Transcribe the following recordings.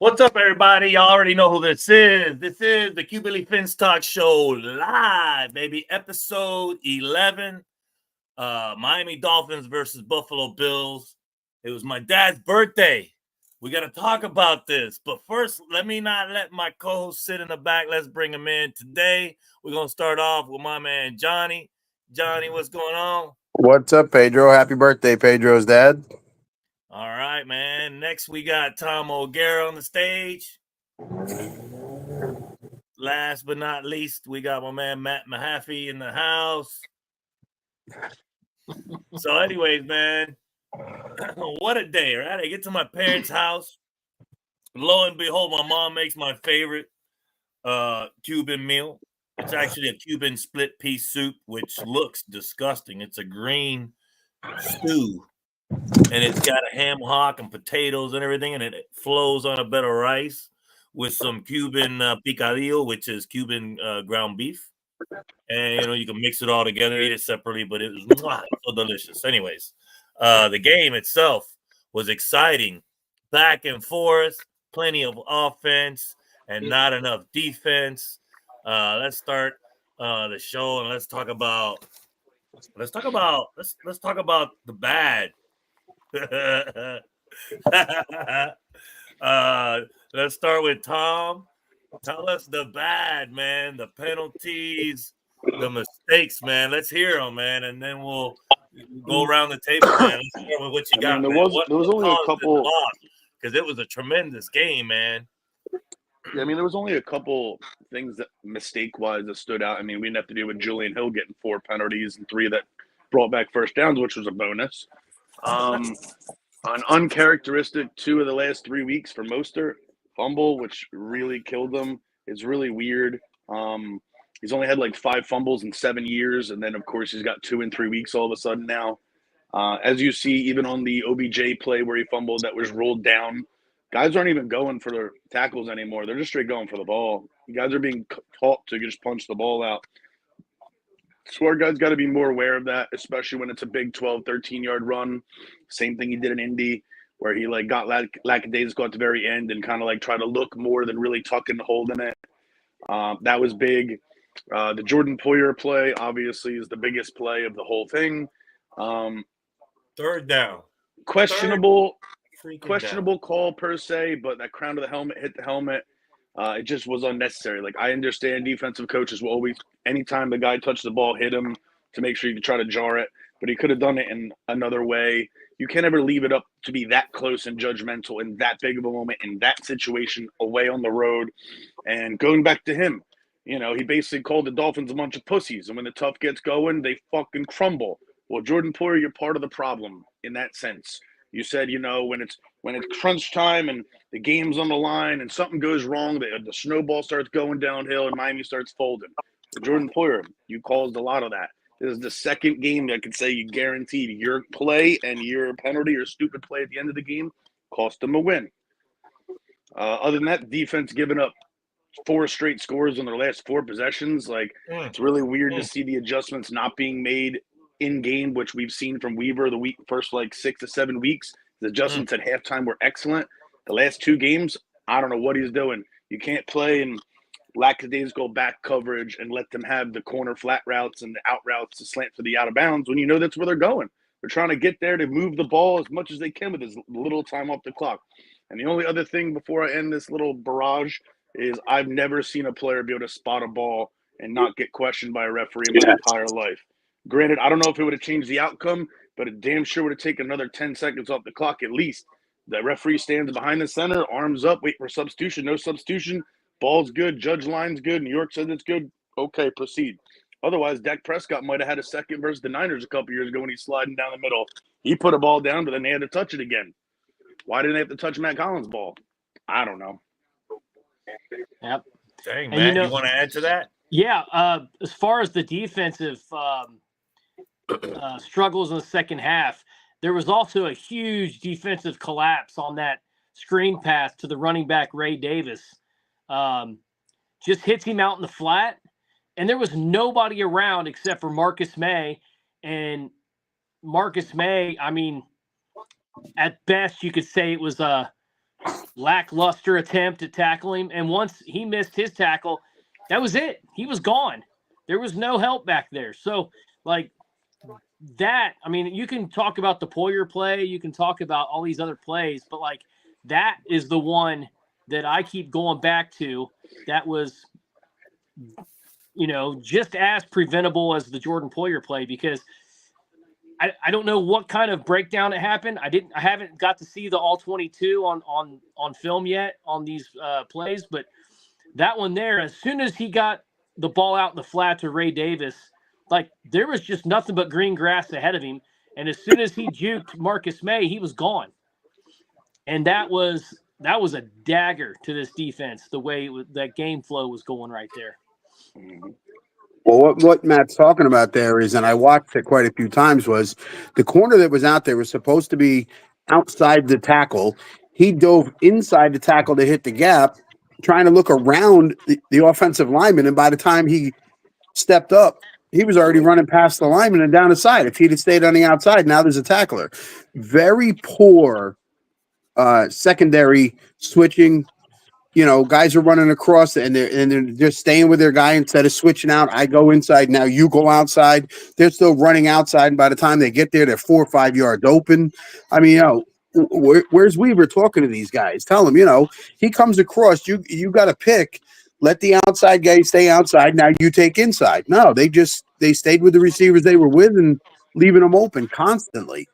What's up, everybody? Y'all already know who this is. This is the Cubilly Fins Talk Show live, baby. Episode 11. Miami Dolphins versus Buffalo Bills. It was my dad's birthday. We got to talk about this. But first, let me not let my co-host sit in the back. Let's bring him in. Today, we're going to start off with my man, Johnny. Johnny, what's going on? What's up, Pedro? Happy birthday, Pedro's dad. All right, man. Next, we got Tom O'Gara on the stage. Last but not least, we got my man Matt Mahaffey in the house. So, anyways, man, what a day, right? I get to my parents' house. Lo and behold, my mom makes my favorite Cuban meal. It's actually a Cuban split pea soup, which looks disgusting. It's a green stew, and it's got a ham hock and potatoes and everything, and it flows on a bed of rice with some Cuban picadillo, which is Cuban ground beef. And, you can mix it all together, eat it separately, but it was so delicious. Anyways, the game itself was exciting. Back and forth, plenty of offense and not enough defense. Let's start the show and let's talk about the bad. Let's start with Tom. Tell us the bad, man, the penalties, the mistakes, man. Let's hear them, man, and then we'll go around the table, man. Let's start with what you got. There was only a couple, because it was a tremendous game, man. Yeah, I mean, there was only a couple things that mistake-wise that stood out. I mean, we didn't have to deal with Julian Hill getting 4 penalties and 3 that brought back first downs, which was a bonus. An uncharacteristic 2 of the last 3 weeks for Mostert, fumble, which really killed him. It's really weird. He's only had like 5 fumbles in 7 years, and then, of course, he's got 2 in 3 weeks all of a sudden now. As you see, even on the OBJ play where he fumbled that was rolled down, guys aren't even going for their tackles anymore. They're just straight going for the ball. You guys are being taught to just punch the ball out. So our guys got to be more aware of that, especially when it's a big 12, 13-yard run. Same thing he did in Indy, where he got lackadaisical at the very end and kind of try to look more than really tucking and holding it. That was big. The Jordan Poyer play, obviously, is the biggest play of the whole thing. Third down. Questionable down. call per se, but that crown of the helmet hit the helmet. It just was unnecessary. I understand defensive coaches will always, anytime the guy touched the ball, hit him to make sure you can try to jar it, but he could have done it in another way. You can't ever leave it up to be that close and judgmental in that big of a moment, in that situation, away on the road. And going back to him, he basically called the Dolphins a bunch of pussies, and when the tough gets going, they fucking crumble. Well, Jordan Poyer, you're part of the problem in that sense. You said, when it's crunch time and the game's on the line and something goes wrong, the snowball starts going downhill and Miami starts folding. But Jordan Poyer, you caused a lot of that. This is the second game that I could say you guaranteed your play and your penalty or stupid play at the end of the game cost them a win. Other than that, defense giving up 4 straight scores on their last 4 possessions. It's really weird to see the adjustments not being made in game, which we've seen from Weaver the first 6 to 7 weeks. The adjustments at halftime were excellent. The last 2 games, I don't know what he's doing. You can't play in lackadaisical back coverage and let them have the corner flat routes and the out routes to slant for the out of bounds when you know that's where they're going. They're trying to get there to move the ball as much as they can with as little time off the clock. And the only other thing before I end this little barrage is I've never seen a player be able to spot a ball and not get questioned by a referee in my entire life. Granted, I don't know if it would have changed the outcome, but it damn sure would have taken another 10 seconds off the clock at least. The referee stands behind the center, arms up, wait for substitution, no substitution. Ball's good, judge line's good, New York says it's good. Okay, proceed. Otherwise, Dak Prescott might have had a second versus the Niners a couple years ago when he's sliding down the middle. He put a ball down, but then they had to touch it again. Why didn't they have to touch Matt Collins' ball? I don't know. Yep. Dang, Matt, you want to add to that? Yeah. As far as the defensive struggles in the second half, there was also a huge defensive collapse on that screen pass to the running back, Ray Davis. Just hits him out in the flat, and there was nobody around except for Marcus May. And Marcus May, I mean, at best you could say it was a lackluster attempt to tackle him. And once he missed his tackle, that was it. He was gone. There was no help back there. So, like that, I mean, you can talk about the Poyer play, you can talk about all these other plays, but like that is the one that I keep going back to. That was, just as preventable as the Jordan Poyer play, because I don't know what kind of breakdown it happened. I haven't got to see the all 22 on film yet on these plays, but that one there, as soon as he got the ball out in the flat to Ray Davis, like there was just nothing but green grass ahead of him. And as soon as he juked Marcus May, he was gone. And that was a dagger to this defense, the way that game flow was going right there. Well, what Matt's talking about there is, and I watched it quite a few times, was the corner that was out there was supposed to be outside the tackle. He dove inside the tackle to hit the gap, trying to look around the offensive lineman. And by the time he stepped up, he was already running past the lineman and down the side. If he'd have stayed on the outside, now there's a tackler. Very poor secondary switching. Guys are running across and they're just staying with their guy instead of switching out. I go inside, now you go outside. They're still running outside, and by the time they get there, they're 4 or 5 yards open. I mean, where's Weaver talking to these guys? Tell them, he comes across, you got to pick. Let the outside guy stay outside. Now you take inside. No, they stayed with the receivers they were with and leaving them open constantly.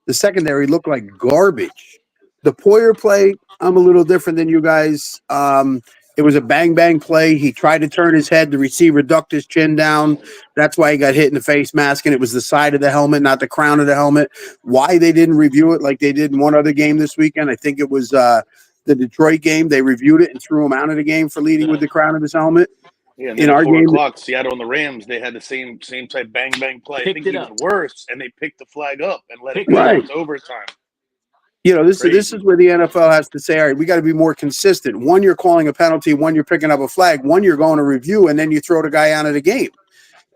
The secondary looked like garbage. The Poyer play, I'm a little different than you guys. It was a bang play. He tried to turn his head. The receiver ducked his chin down. That's why he got hit in the face mask, and it was the side of the helmet, not the crown of the helmet. Why they didn't review it like they did in one other game this weekend, I think it was the Detroit game. They reviewed it and threw him out of the game for leading with the crown of his helmet. Yeah, and then at 4 o'clock, Seattle and the Rams, they had the same type bang play. I think even worse, and they picked the flag up and let it go to overtime. This is where the NFL has to say, all right, we got to be more consistent. One, you're calling a penalty. One, you're picking up a flag. One, you're going to review, and then you throw the guy out of the game.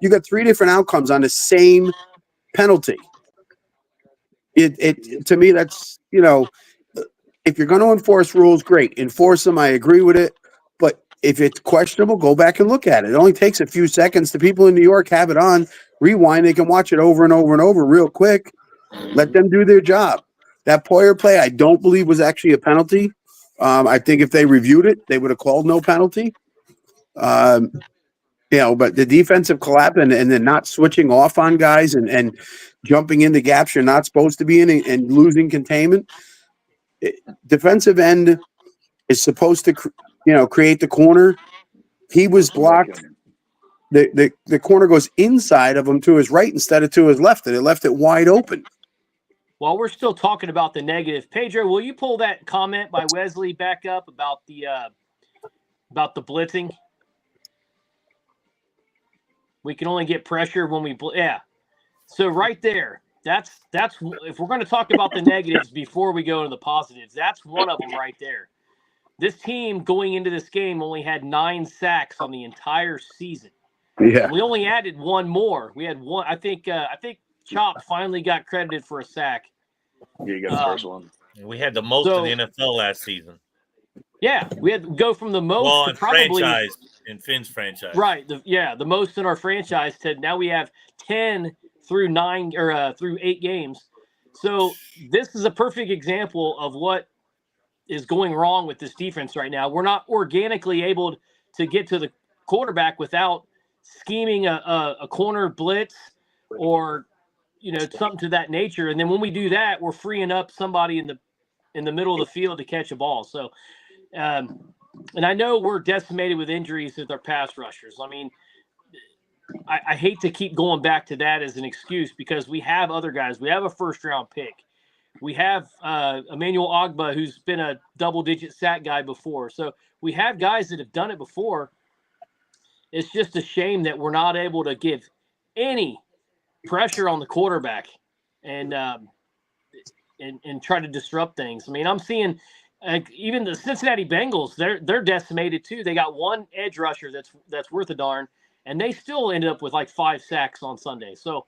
You got 3 different outcomes on the same penalty. It to me, that's, if you're going to enforce rules, great. Enforce them. I agree with it. But if it's questionable, go back and look at it. It only takes a few seconds. The people in New York have it on. Rewind. They can watch it over and over and over real quick. Let them do their job. That Poyer play, I don't believe was actually a penalty. I think if they reviewed it, they would have called no penalty. But the defensive collapse and then not switching off on guys and jumping into gaps you're not supposed to be in and losing containment. Defensive end is supposed to, create the corner. He was blocked. The corner goes inside of him to his right instead of to his left, and it left it wide open. While we're still talking about the negative, Pedro, will you pull that comment by Wesley back up about the blitzing? We can only get pressure when we So right there, that's if we're going to talk about the negatives before we go to the positives, that's one of them right there. This team going into this game only had 9 sacks on the entire season. Yeah, we only added one more. We had one. I think Chop finally got credited for a sack. Yeah, you got the first one. We had the most in the NFL last season. Yeah, we had to go from the most to probably in Finn's franchise. Right. The most in our franchise to now we have 10 through 9 or through 8 games. So this is a perfect example of what is going wrong with this defense right now. We're not organically able to get to the quarterback without scheming a corner blitz or something to that nature. And then when we do that, we're freeing up somebody in the middle of the field to catch a ball. So, and I know we're decimated with injuries with our pass rushers. I mean, I hate to keep going back to that as an excuse because we have other guys. We have a first-round pick. We have Emmanuel Ogbah, who's been a double-digit sack guy before. So we have guys that have done it before. It's just a shame that we're not able to give any pressure on the quarterback and try to disrupt things. I mean, I'm seeing even the Cincinnati Bengals, they're decimated too. They got one edge rusher that's worth a darn, and they still ended up with like 5 sacks on Sunday. So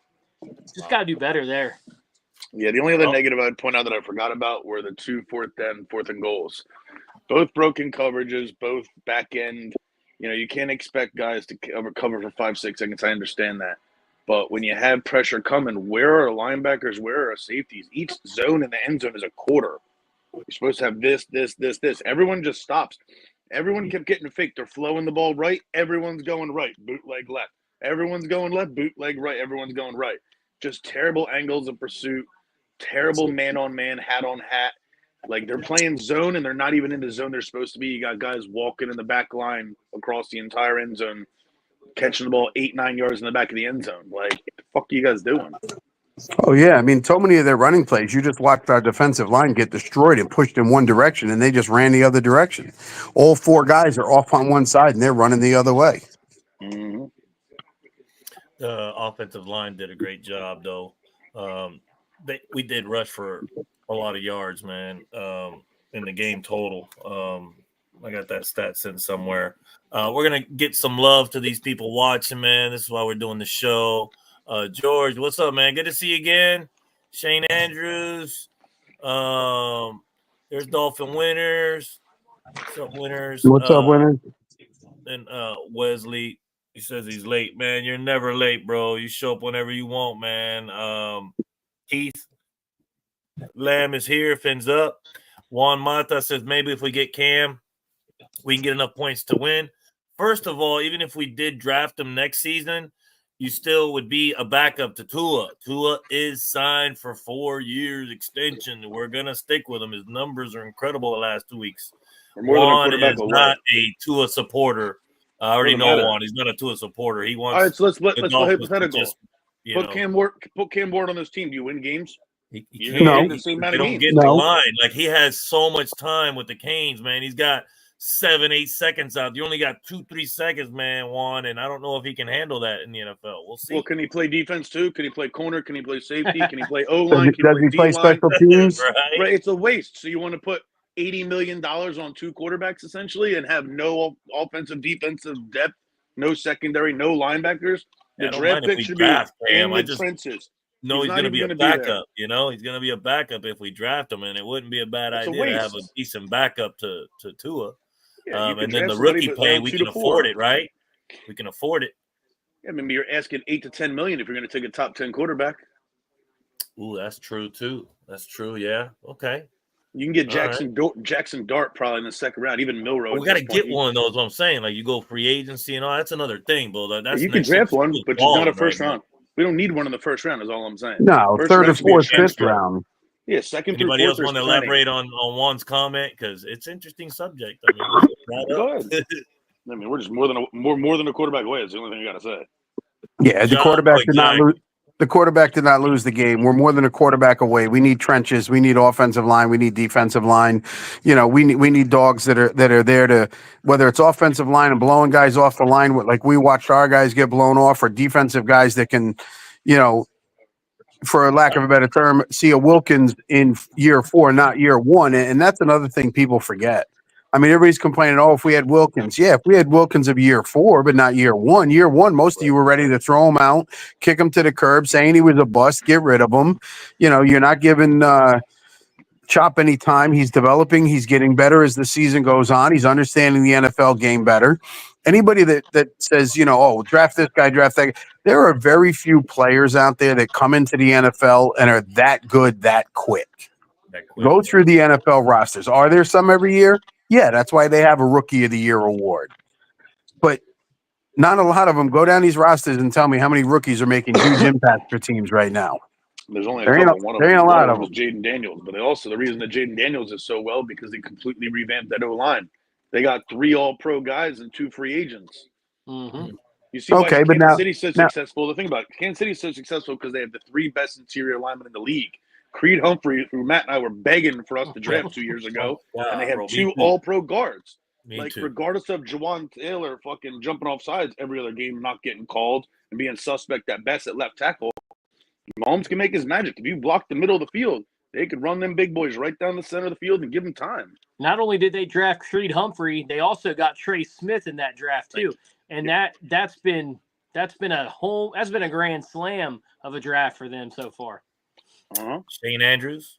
just got to do better there. Yeah, the only other Oh. negative I'd point out that I forgot about were the 2 fourth and goals. Both broken coverages, both back end. You can't expect guys to cover for 5-6 seconds. I understand that. But when you have pressure coming, where are linebackers? Where are safeties? Each zone in the end zone is a quarter. You're supposed to have this. Everyone just stops. Everyone kept getting faked. They're flowing the ball right. Everyone's going right. Bootleg left. Everyone's going left. Bootleg right. Everyone's going right. Just terrible angles of pursuit. Terrible man-on-man, hat-on-hat. Like, they're playing zone, and they're not even in the zone they're supposed to be. You got guys walking in the back line across the entire end zone, catching the ball 8-9 yards in the back of the end zone. Like, what the fuck are you guys doing? Oh, yeah. I mean, so many of their running plays, you just watched our defensive line get destroyed and pushed in one direction, and they just ran the other direction. All four guys are off on one side, and they're running the other way. Mm-hmm. The offensive line did a great job, though. We did rush for a lot of yards, man, in the game total. I got that stat sent somewhere. We're going to get some love to these people watching, man. This is why we're doing the show. George, what's up, man? Good to see you again. Shane Andrews. There's Dolphin Winners. What's up, Winners? What's up, Winners? And Wesley, he says he's late, man. You're never late, bro. You show up whenever you want, man. Keith Lamb is here, fins up. Juan Mata says maybe if we get Cam, we can get enough points to win. First of all, even if we did draft him next season, you still would be a backup to Tua. Tua is signed for 4 years extension. We're going to stick with him. His numbers are incredible the last 2 weeks. We're more than a Juan quarterback is away. not a Tua supporter. I already know Juan. He's not a Tua supporter. He wants. All right, so let's play Dolphins hypothetical. just, put Cam Ward on this team. Do you win games? He You can't. the same amount They of don't games. get the line. Like, he has so much time with the Canes, man. He's got 7-8 seconds out. You only got 2-3 seconds, man, Juan, and I don't know if he can handle that in the NFL. We'll see. Well, can he play defense too? Can he play corner? Can he play safety? Can he play O-line? Does he play special teams? Right. It's a waste. So you want to put $80 million on 2 quarterbacks essentially and have no offensive, defensive depth, no secondary, no linebackers? The draft pick should be in the trenches. No, he's going to be a backup. He's going to be a backup if we draft him, and it wouldn't be a bad idea to have a decent backup to Tua. Yeah, and then the rookie pay, we can afford it, right? We can afford it. Yeah, maybe you're asking $8 to $10 million if you're going to take a top 10 quarterback. Ooh, that's true too. That's true. Yeah. Okay. You can get Jackson Dart probably in the second round, even Milroe. We got to get one of those. What I'm saying, like, you go free agency and all. That's another thing, bro. That's you can draft one, but it's not a first round. We don't need one in the first round. Is all I'm saying. No, third or fourth, fifth round. Yeah, second. Anybody else want to elaborate on Juan's comment? Because it's an interesting subject. I mean, go ahead. I mean, we're just more than a quarterback away. It's the only thing I got to say. Yeah, the quarterback did not lose. The quarterback did not lose the game. We're more than a quarterback away. We need trenches. We need offensive line. We need defensive line. We need dogs that are there to, whether it's offensive line and blowing guys off the line, like we watched our guys get blown off, or defensive guys that can, for lack of a better term, see a Wilkins in year 4, not year 1. And that's another thing people forget. I mean, everybody's complaining, if we had Wilkins. Yeah, if we had Wilkins of year 4, but not year 1. Year 1, most of you were ready to throw him out, kick him to the curb, saying he was a bust, get rid of him. You're not giving Chop any time. He's developing. He's getting better as the season goes on. He's understanding the NFL game better. Anybody that says, draft this guy, draft that guy. There are very few players out there that come into the NFL and are that good that quick. Go through the NFL rosters. Are there some every year? Yeah, that's why they have a Rookie of the Year award. But not a lot of them. Go down these rosters and tell me how many rookies are making huge impacts for teams right now. There's only a couple. There ain't a lot of them. Jaden Daniels, but also the reason that Jaden Daniels is so well because they completely revamped that O-line. They got 3 All-Pro guys and 2 free agents. Mm-hmm. You see why Kansas City's so successful. The thing about Kansas City's so successful because they have the 3 best interior linemen in the league. Creed Humphrey, who Matt and I were begging for us to draft 2 years ago, and they have 2 All-Pro guards. Regardless of Jawan Taylor fucking jumping off sides every other game, not getting called, and being suspect at best at left tackle, Mahomes can make his magic. If you block the middle of the field, they could run them big boys right down the center of the field and give them time. Not only did they draft Creed Humphrey, they also got Trey Smith in that draft too, and that's been a grand slam of a draft for them so far. Shane Andrews.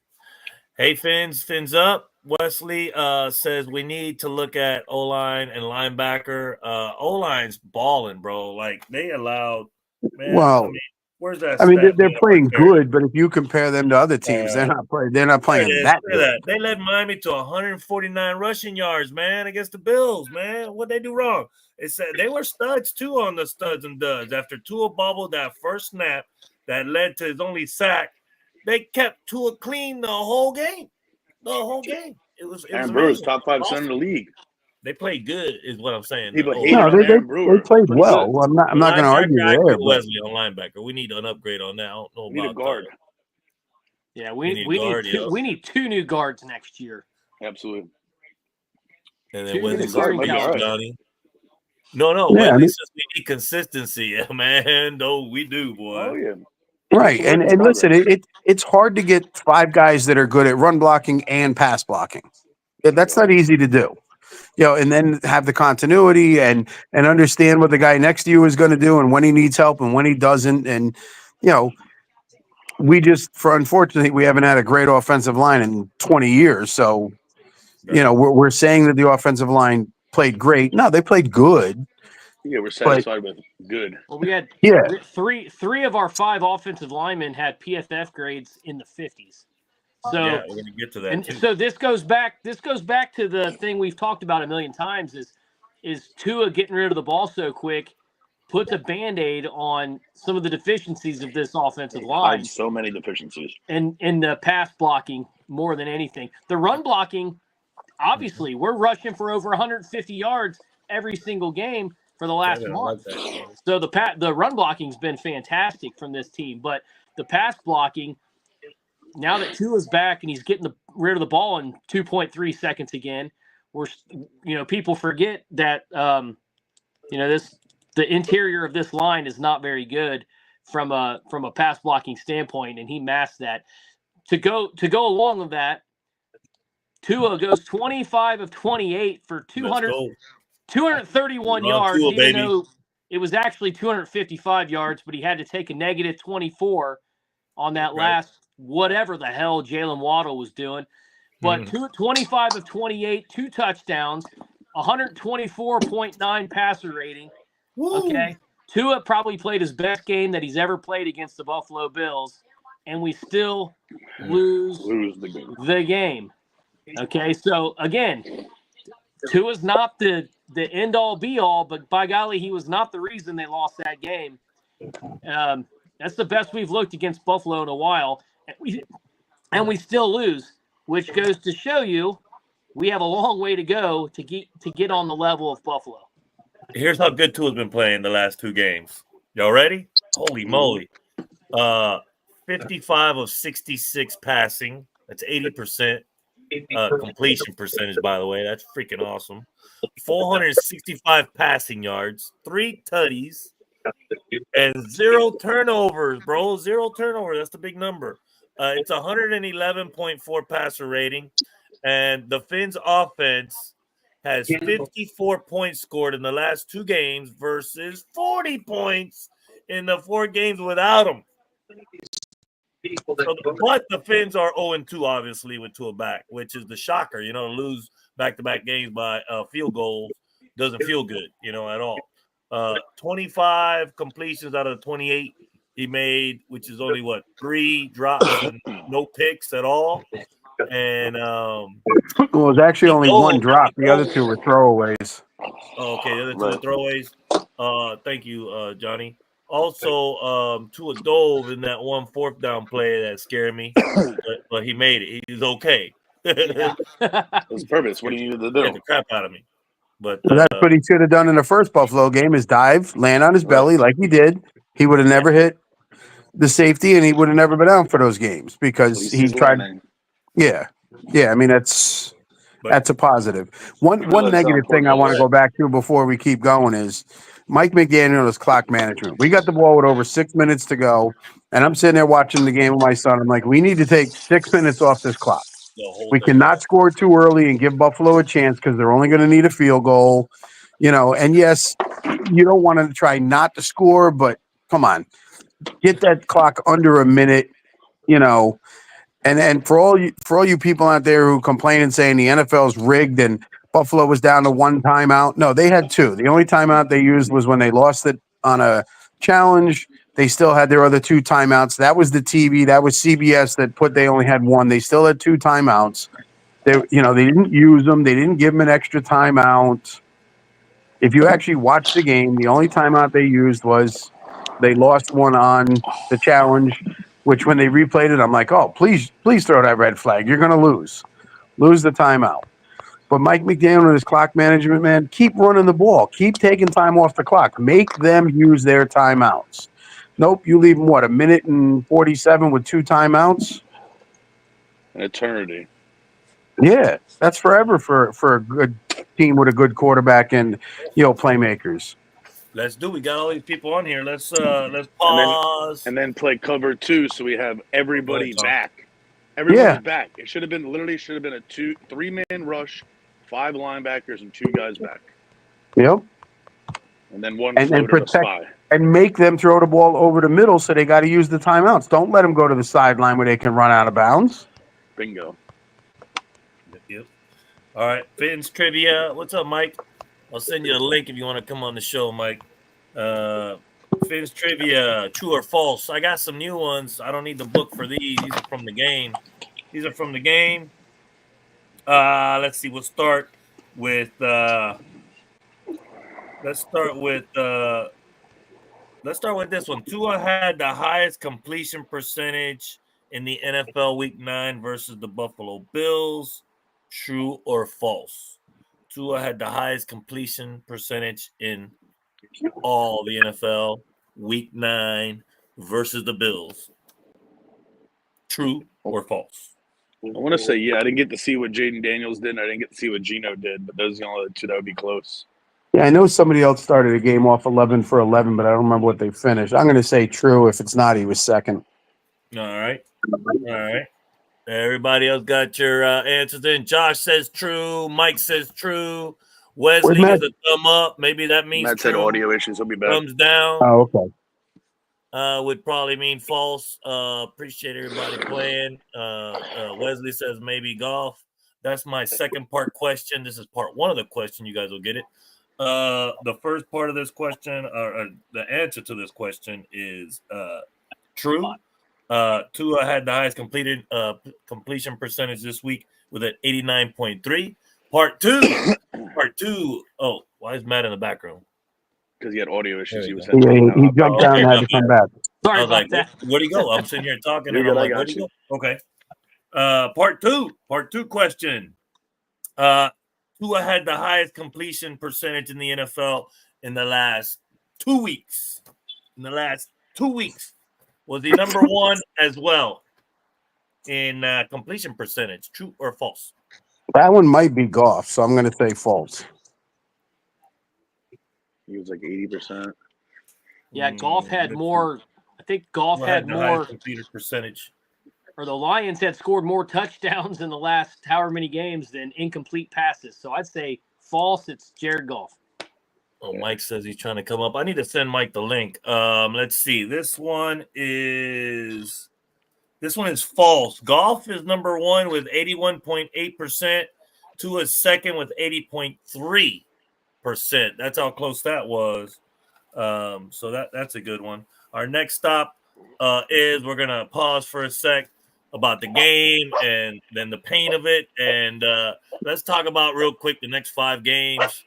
Hey, Fins up. Wesley says we need to look at O-line and linebacker. O-line's balling, bro. Like, they allowed, man. Well, I mean, where's that I mean, stat? they're playing good, but if you compare them to other teams, they're not playing that good. They led Miami to 149 rushing yards, man, against the Bills, man. What'd they do wrong? It said they were studs too on the studs and duds. After Tua bobbled that first snap that led to his only sack, they kept Tua clean the whole game. The whole game. It was Aaron Brewer's top 5 center in the league. They played good, is what I'm saying. People hated on Aaron Brewer. They played well. I'm not going to argue I agree there. with Wesley on linebacker. We need an upgrade on that. I don't know We need a guard. Yeah, we need 2 new guards next year. Absolutely. And then Wesley's Johnny. No. Yeah, Wesley says we need consistency. Yeah, man. No, we do, boy. Oh, yeah. Right. And listen, it's hard to get 5 guys that are good at run blocking and pass blocking. That's not easy to do. And then have the continuity and understand what the guy next to you is going to do and when he needs help and when he doesn't. And, unfortunately, we haven't had a great offensive line in 20 years. So, we're saying that the offensive line played great. No, they played good. Yeah, we're satisfied with good. Well, we had three of our 5 offensive linemen had PFF grades in the 50s. So we're gonna get to that. And too. so this goes back to the thing we've talked about a million times is Tua getting rid of the ball so quick puts a Band-Aid on some of the deficiencies of this offensive line. So many deficiencies. And in the pass blocking more than anything. The run blocking, obviously, we're rushing for over 150 yards every single game for the last month. So the run blocking's been fantastic from this team, but the pass blocking, now that Tua's back and he's getting rid of the ball in 2.3 seconds again, people forget that the interior of this line is not very good from a pass blocking standpoint, and he masked that. To go along with that, Tua goes 25 of 28 for 231 yards, Tua, even though it was actually 255 yards, but he had to take a negative 24 on that last whatever the hell Jalen Waddle was doing. But 25 of 28, 2 touchdowns, 124.9 passer rating. Woo. Okay. Tua probably played his best game that he's ever played against the Buffalo Bills, and we still lose the game. Okay, so again, Tua's not the end-all, be-all, but by golly, he was not the reason they lost that game. That's the best we've looked against Buffalo in a while, and we still lose, which goes to show you we have a long way to go to get on the level of Buffalo. Here's how good Tua's been playing the last 2 games. Y'all ready? Holy moly. 55 of 66 passing. That's 80%. Completion percentage, by the way. That's freaking awesome. 465 passing yards, 3 tutties, and 0 turnovers, bro. 0 turnovers. That's the big number. It's 111.4 passer rating, and the Fins offense has 54 points scored in the last 2 games versus 40 points in the 4 games without him. But the Fins are 0-2, obviously, with Tua back, which is the shocker. To lose back-to-back games by field goal doesn't feel good, at all. 25 completions out of the 28 he made, which is only, 3 drops and no picks at all. And well, it was actually only 1 drop. The other 2 were throwaways. Oh, okay, the other 2 were throwaways. Thank you, Johnny. Also, Tua dove in that 1 4th down play that scared me, but he made it. He's okay. It was purpose. What do you need to do? Get the crap out of me. But that's what he should have done in the first Buffalo game: is dive, land on his belly like he did. He would have never hit the safety, and he would have never been out for those games because he tried. Yeah. I mean, that's a positive. One negative thing I want to go back to before we keep going is Mike McDaniel's clock management. We got the ball with over 6 minutes to go, and I'm sitting there watching the game with my son. I'm like, we need to take 6 minutes off this clock. We cannot score too early and give Buffalo a chance because they're only going to need a field goal. And yes, you don't want to try not to score, but come on, get that clock under a minute you know, and for all you people out there who complain and saying the NFL's rigged and Buffalo was down to one timeout, no, they had two. The only timeout they used was when they lost it on a challenge. They still had their other two timeouts. That was the TV. That was CBS that they only had one. They still had two timeouts. They didn't use them. They didn't give them an extra timeout. If you actually watch the game, the only timeout they used was they lost one on the challenge, which when they replayed it, I'm like, oh, please throw that red flag. You're going to lose the timeout. But Mike McDaniel and his clock management, man, keep running the ball. Keep taking time off the clock. Make them use their timeouts. Nope, you leave them, a minute and 47 with two timeouts? An eternity. Yeah, that's forever for a good team with a good quarterback and, playmakers. Let's do. We got all these people on here. Let's pause. And then play cover 2 so we have everybody back. Everyone's back. It should have been a 3-man rush, 5 linebackers and 2 guys back. Yep. And then one floater to spy. And make them throw the ball over the middle, so they got to use the timeouts. Don't let them go to the sideline where they can run out of bounds. Bingo. Yep. All right, Finn's Trivia. What's up, Mike? I'll send you a link if you want to come on the show, Mike. Finn's Trivia, true or false? I got some new ones. I don't need the book for these. These are from the game. Let's see. We'll start with let's start with this one. Tua had the highest completion percentage in the NFL Week 9 versus the Buffalo Bills. True or false? Tua had the highest completion percentage in all the NFL Week 9 versus the Bills. True or false? I want to say, yeah, I didn't get to see what Jaden Daniels did, and I didn't get to see what Geno did, but those are the only two that would be close. Yeah, I know somebody else started a game off 11 for 11, but I don't remember what they finished. I'm going to say true. If it's not, he was second. All right. Everybody else got your answers in. Josh says true. Mike says true. Wesley gives a thumb up. Maybe that means Matt true. said audio issues. He'll be back. Thumbs down. Oh, okay. Would probably mean false. Appreciate everybody playing. Wesley says maybe golf. That's my second part question. This is part 1 of the question. You guys will get it. The first part of this question, or the answer to this question, is true. Tua had the highest completion percentage this week with an 89.3. Part two. Oh, why is Matt in the background? Because he had audio issues. He jumped down and had to come back. Sorry about that. Where'd he go? I'm sitting here talking. And I'm like, where'd he go? Okay. Part two question. Tua had the highest completion percentage in the NFL in the last 2 weeks. Was he number 1 as well in completion percentage? True or false? That one might be Goff, so I'm going to say false. He was like 80%. Yeah, Goff had more. I think Goff had more completion percentage. Or the Lions had scored more touchdowns in the last however many games than incomplete passes. So I'd say false. It's Jared Goff. Oh, Mike says he's trying to come up. I need to send Mike the link. Let's see. This one is false. Goff is number 1 with 81.8%. Tua is second with 80.3%. That's how close that was. So that's a good one. Our next stop is we're gonna pause for a sec about the game and then the pain of it, and let's talk about real quick the next 5 games.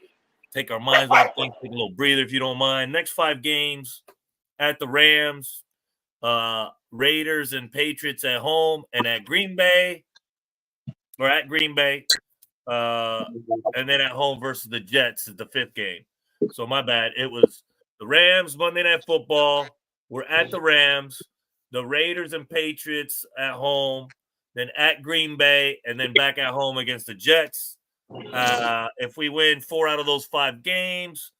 Take our minds off things, take a little breather if you don't mind. Next 5 games at the Rams, Raiders and Patriots at home, and at Green Bay, and then at home versus the Jets is the 5th game. So my bad. It was the Rams Monday Night Football. We're at the Rams, the Raiders and Patriots at home, then at Green Bay, and then back at home against the Jets. If we win 4 out of those 5 games,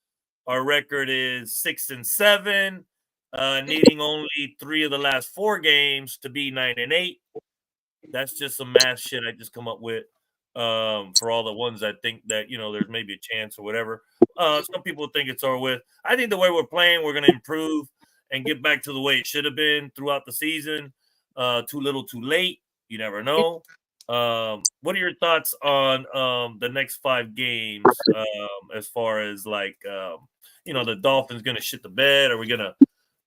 our record is 6-7, needing only 3 of the last 4 games to be 9-8. That's just some math shit I just come up with for all the ones that think that, there's maybe a chance or whatever. Some people think it's over with. I think the way we're playing, we're going to improve and get back to the way it should have been throughout the season. too little, too late. You never know. What are your thoughts on the next 5 games? As far as like the Dolphins gonna shit the bed? Are we gonna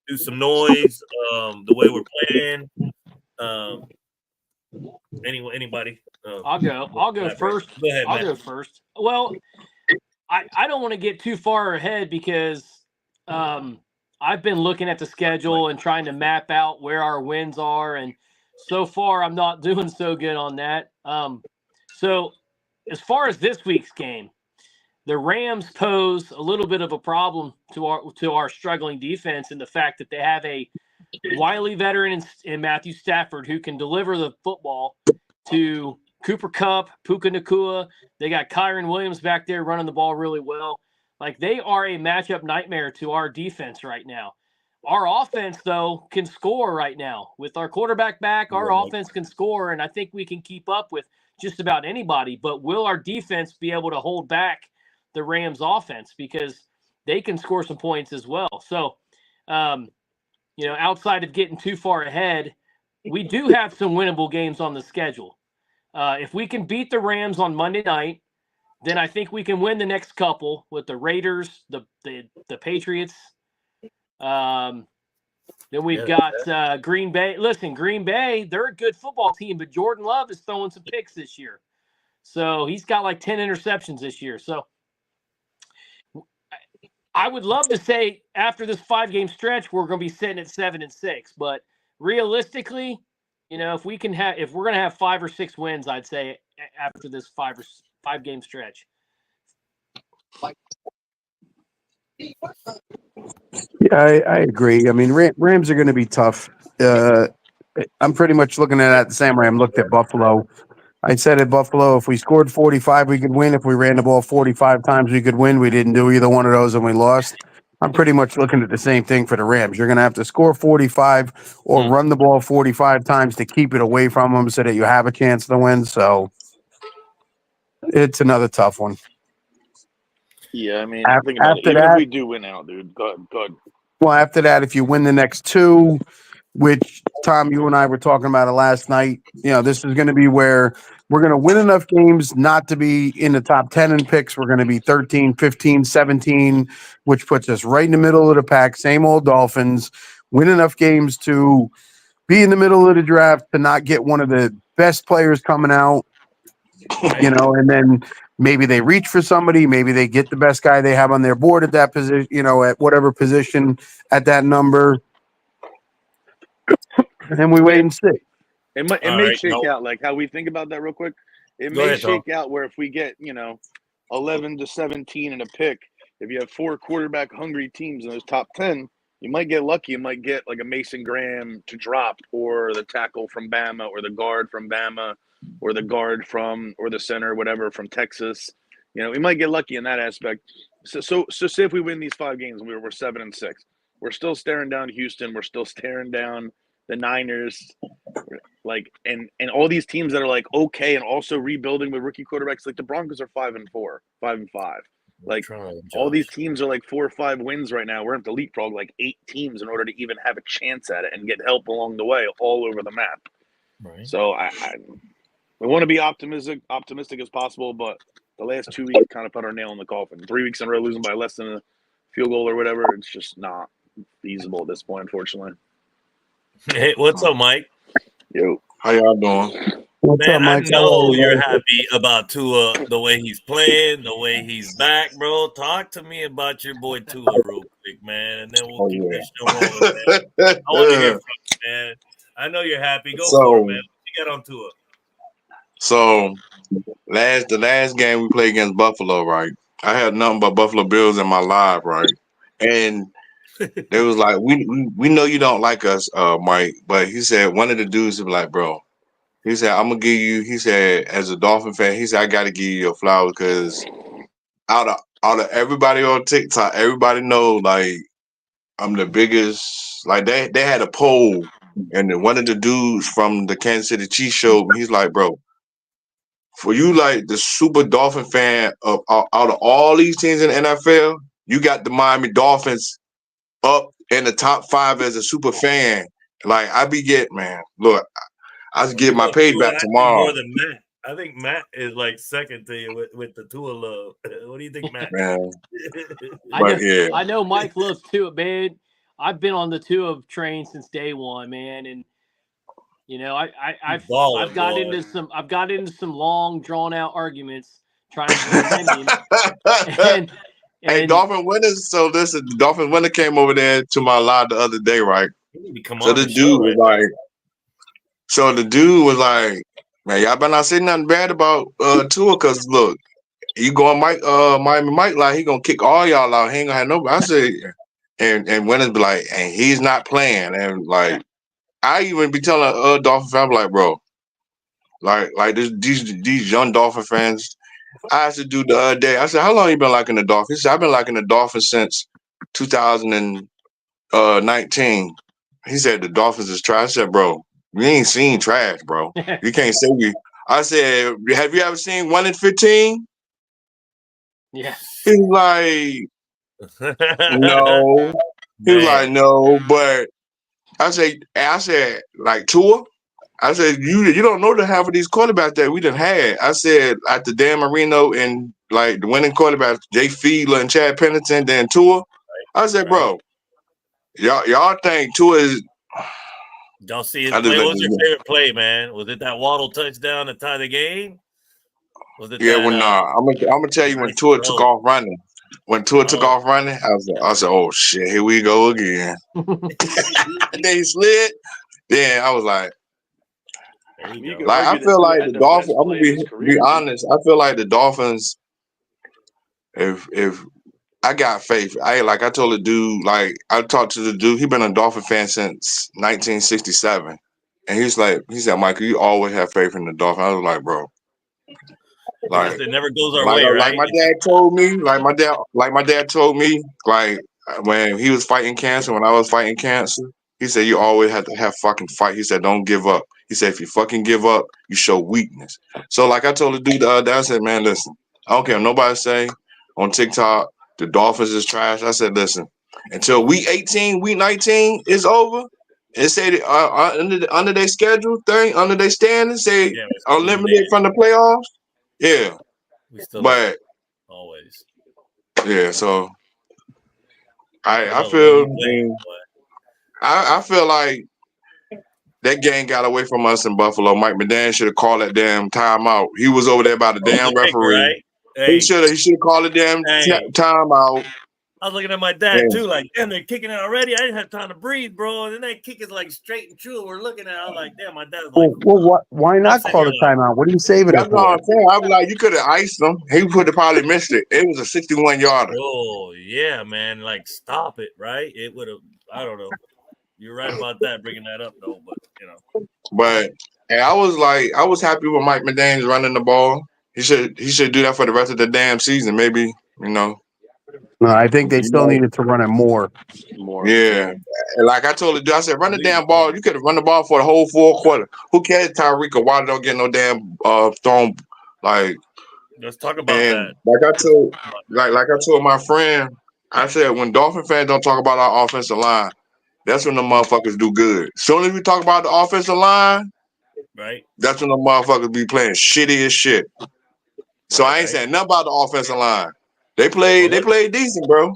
do some noise? The way we're playing. Anybody? I'll go first. Go ahead, I'll Matt. go first. Well, I don't want to get too far ahead because I've been looking at the schedule and trying to map out where our wins are, and so far I'm not doing so good on that. So as far as this week's game, the Rams pose a little bit of a problem to our struggling defense in the fact that they have a wily veteran in Matthew Stafford who can deliver the football to Cooper Kupp, Puka Nacua. They got Kyron Williams back there running the ball really well. Like, they are a matchup nightmare to our defense right now. Our offense, though, can score right now. With our quarterback back, our offense can score, and I think we can keep up with just about anybody. But will our defense be able to hold back the Rams' offense? Because they can score some points as well. So, outside of getting too far ahead, we do have some winnable games on the schedule. If we can beat the Rams on Monday night, then I think we can win the next couple with the Raiders, the Patriots. Then we've got Green Bay. Listen, Green Bay, they're a good football team, but Jordan Love is throwing some picks this year. So he's got like 10 interceptions this year. So I would love to say after this 5-game stretch, we're going to be sitting at 7-6. But realistically, if we're going to have 5 or 6 wins, I'd say after this 5-game stretch. Yeah, I agree. I mean, Rams are going to be tough. I'm pretty much looking at it the same way I'm looked at Buffalo. I said at Buffalo, if we scored 45, we could win. If we ran the ball 45 times, we could win. We didn't do either one of those, and we lost. I'm pretty much looking at the same thing for the Rams. You're going to have to score 45 or run the ball 45 times to keep it away from them so that you have a chance to win. So it's another tough one. Yeah, I mean, After think about it. Even that, if we do win out, dude, go ahead. well, after that, if you win the next 2, which, Tom, you and I were talking about it last night, this is going to be where we're going to win enough games not to be in the top 10 in picks. We're going to be 13, 15, 17, which puts us right in the middle of the pack. Same old Dolphins. Win enough games to be in the middle of the draft to not get one of the best players coming out, and then maybe they reach for somebody. Maybe they get the best guy they have on their board at that position, at whatever position at that number. And then we wait and see. It may shake out like how we think about that real quick. It may shake out where if we get 11 to 17 in a pick, if you have 4 quarterback hungry teams in those top 10, you might get lucky. You might get like a Mason Graham to drop, or the tackle from Bama, or the guard from Bama, or the guard from, or the center, whatever, from Texas. We might get lucky in that aspect. So say if we win these 5 games and we're 7-6, we're still staring down Houston. We're still staring down the Niners, and all these teams that are like okay and also rebuilding with rookie quarterbacks. Like the Broncos are 5-4, 5-5. Like all these teams are like 4 or 5 wins right now. We're at the leapfrog like 8 teams in order to even have a chance at it and get help along the way all over the map. Right. So we want to be optimistic as possible, but the last 2 weeks kind of put our nail in the coffin. 3 weeks in a row losing by less than a field goal or whatever, it's just not feasible at this point, unfortunately. Hey, what's up, Mike? Yo, how y'all doing? Man, I know you're happy about Tua, the way he's playing, the way he's back, bro. Talk to me about your boy Tua real quick, man, and then we'll keep this show rolling, man. I want to hear from you, man. I know you're happy. Go for it, man. What you got on Tua? So, the last game we played against Buffalo, right? I had nothing but Buffalo Bills in my live, right? And they was like, we know you don't like us, Mike, but he said one of the dudes was like, bro, he said, I'm gonna give you, he said, as a Dolphin fan, he said, I gotta give you your flowers because out of everybody on TikTok, everybody know like I'm the biggest. Like they had a poll, and one of the dudes from the Kansas City Chiefs showed me. He's like, bro, for you like the super Dolphin fan of out of all these teams in the NFL, you got the Miami Dolphins up in the top 5 as a super fan, Like I be getting, man. Look, I was get my Tua, payback I think tomorrow, more than Matt. I think Matt is like second to you with the Tua love. What do you think, Matt? man. I But know, yeah, I know Mike loves Tua, man. I've been on the Tua train since day one, man, and you know, I've Balling, boy. I've got into some long drawn out arguments trying to defend him, and hey, and Dolphin winners. So listen, the Dolphin winner came over there to my live the other day, right? You need to come So on the the show dude was right now. like, man, y'all better not say nothing bad about Tua, cause look, you going Miami Mike like he gonna kick all y'all out. He ain't gonna have nobody. I said, and winners be like, and he's not playing, and like I even be telling Dolphin fans like, bro, like these young Dolphin fans. I asked the dude the other day. I said, "How long you been liking the Dolphins?" He said, "I've been liking the Dolphins since 2019." He said, "The Dolphins is trash." I said, "Bro, we ain't seen trash, bro. You can't say we." I said, "Have you ever seen 1-15?" yeah, He's like, "No." He was like, Man, "No," but I said, like Tua. I said, you don't know the half of these quarterbacks that we done had. I said, at the Dan Marino and like the winning quarterbacks, Jay Fiedler and Chad Pennington, then Tua. I said, right? bro, y'all think Tua is Y'all see his I just play? let What was this your favorite play, man? Was it that Waddle touchdown to tie the game? Was it yeah, that when I'm gonna tell you when nice Tua took throw? off running. When Tua took Oh, off running, I said, oh shit, here we go again. And then he slid. Then I was like there you You go. could I argue that feel Tua like had the the Dolphins. best I'm gonna play of his be career, dude. honest. I feel like the Dolphins. If I got faith. I told the dude, like I talked to the dude, he been a Dolphin fan since 1967. And he said, Michael, you always have faith in the Dolphins. I was like, bro, Yes, like it never goes our like way, like right? my dad told me, like my dad told me, like when he was fighting cancer, when I was fighting cancer, he said you always have to have fucking fight. He said, don't give up. He said, if you fucking give up, you show weakness. So like I told the dude the other day, I said, man, listen, I don't care what nobody say on TikTok, the Dolphins is trash. I said, listen, until week 18, week 19 is over, and say that under their schedule thing, under their standings, say Yeah, we're still eliminated eliminated. from the playoffs. Yeah, We still are but always. yeah, so What I about when feel we play? I feel like that game got away from us in Buffalo. Mike McDaniel should have called that damn timeout. He was over there by the Oh, the damn kicker, referee. right? Hey, He should have called the damn hey. timeout. I was looking at my dad And too, like, damn, they're kicking it already. I didn't have time to breathe, bro. And then that kick is like straight and true. We're looking at it. I was like, damn, my dad's like, Why I'm not sitting call here the like, timeout? What are you saving that's it what for? I'm saying. I was like, you could have iced him. He could have probably missed it. It was a 61 yarder. oh, yeah, man. Like, stop it, right? It would have, I don't know. You're right about that, bringing that up, though. But, you know, But and I was happy with Mike McDaniel running the ball. He should do that for the rest of the damn season. Maybe, you know. No, I think they You still know, needed to run it more. More, yeah. yeah. And like I told the dude, I said, run the leave damn it there. ball. You could have run the ball for the whole fourth quarter. Who cares, Tyreek or Water don't get no damn thrown like Let's talk about and that. like I told my friend, I said when Dolphin fans don't talk about our offensive line, that's when the motherfuckers do good. Soon as we talk about the offensive line, Right? that's when the motherfuckers be playing shitty as shit. So Right, I ain't right. saying nothing about the offensive line. Well, They look, played decent, bro.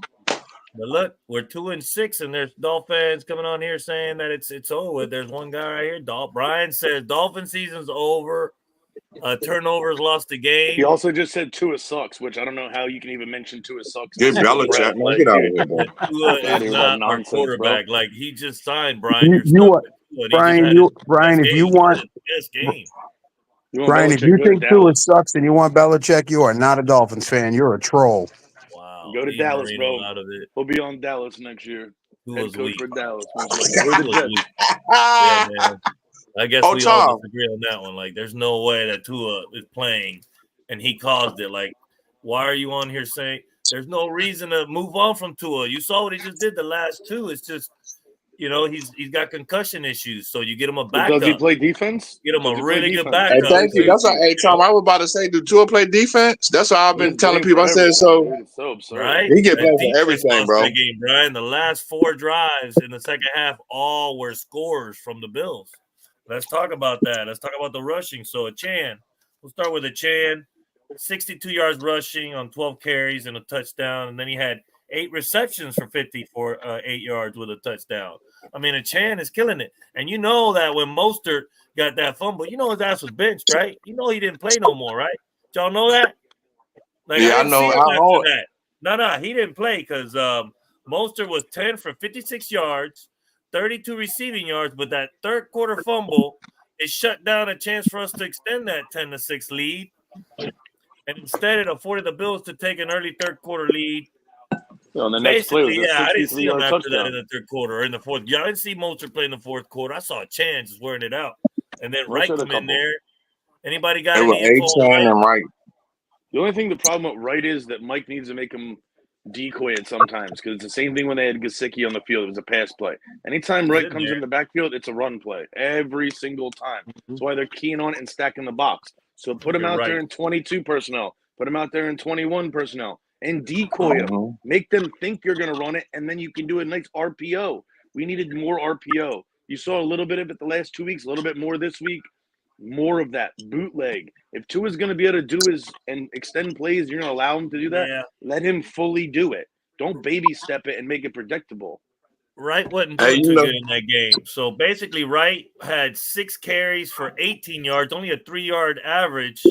but look, we're 2-6, and there's Dolphins coming on here saying that it's over. There's one guy right here. Brian says Dolphin season's over. Turnovers lost the He game. also just said Tua sucks, which I don't know how you can even mention Tua sucks in the Get same Belichick, breath. man. Like, Get out of dude, here, bro. Tua get out of is here with that not our nonsense, bro. quarterback. Like he just signed Brian. You, You're you stuck want with Tua, and he just had his Brian, best if game. you He had want his best game. You want Brian, if Belichick, you go to think Tua Dallas. sucks and you want Belichick, you are not a Dolphins fan. You're a troll. Wow, Go to leave Dallas, Marino bro. out of it. He'll be on Dallas next year. Head Tua's coach weak. for Dallas, most likely. Or the Tua's Jets. weak. Yeah, man. I guess Oh, we all Tom. disagree on that one. Like, there's no way that Tua is playing, and he caused it. Like, why are you on here saying there's no reason to move on from Tua? You saw what he just did the last two. It's just you know, he's got concussion issues. So you get him a But does he backup. play defense? Get him Does a he play really good defense? Hey, backup. thank you. That's what. Hey, Tom, I was about to say, do Tua play defense? That's what I've He's been telling game people. for I said everything, so. dude. It's so absurd. Right? He get That paid for defense everything, lost bro. that game, Brian. The last 4 drives in the second half all were scores from the Bills. Let's talk about that. Let's talk about the rushing. So Achane, we'll start with Achane. 62 yards rushing on 12 carries and a touchdown, and then he had 8 receptions for 54 8 yards with a touchdown. I mean, Achane is killing it. And you know that when Mostert got that fumble, you know his ass was benched, right? You know he didn't play no more, right? Y'all know that? Like, Yeah, I I didn't see know. him after that. No, he didn't play because Mostert was 10 for 56 yards, 32 receiving yards, but that third quarter fumble, it shut down a chance for us to extend that 10-6 lead. And instead, it afforded the Bills to take an early third quarter lead. And the next play was Basically, a yeah, I didn't see him 63-yard after that in touchdown. the third quarter or in the fourth. Yeah, I didn't see Mostert play in the fourth quarter. I saw a chance just wearing it out. And then Wright Mostert a come in couple. there. Anybody got It was any info on Wright? Achane and Wright. The only thing, the problem with Wright is that Mike needs to make him decoy it sometimes because it's the same thing when they had Gesicki on the field. It was a pass play. Anytime Wright comes in the backfield, it's a run play every single time. That's why they're keying on it and stacking the box. So put him out there in 22 personnel. Put him out there in 21 personnel and decoy him. Make them think you're going to run it, and then you can do a nice RPO. We needed more RPO. You saw a little bit of it the last 2 weeks, a little bit more this week. More of that bootleg. If Tua's going to be able to do his and extend plays, you're going to allow him to do that. Yeah. Let him fully do it. Don't baby step it and make it predictable. Wright wasn't doing too good in that game. So basically, Wright had 6 carries for 18 yards, only a 3-yard average.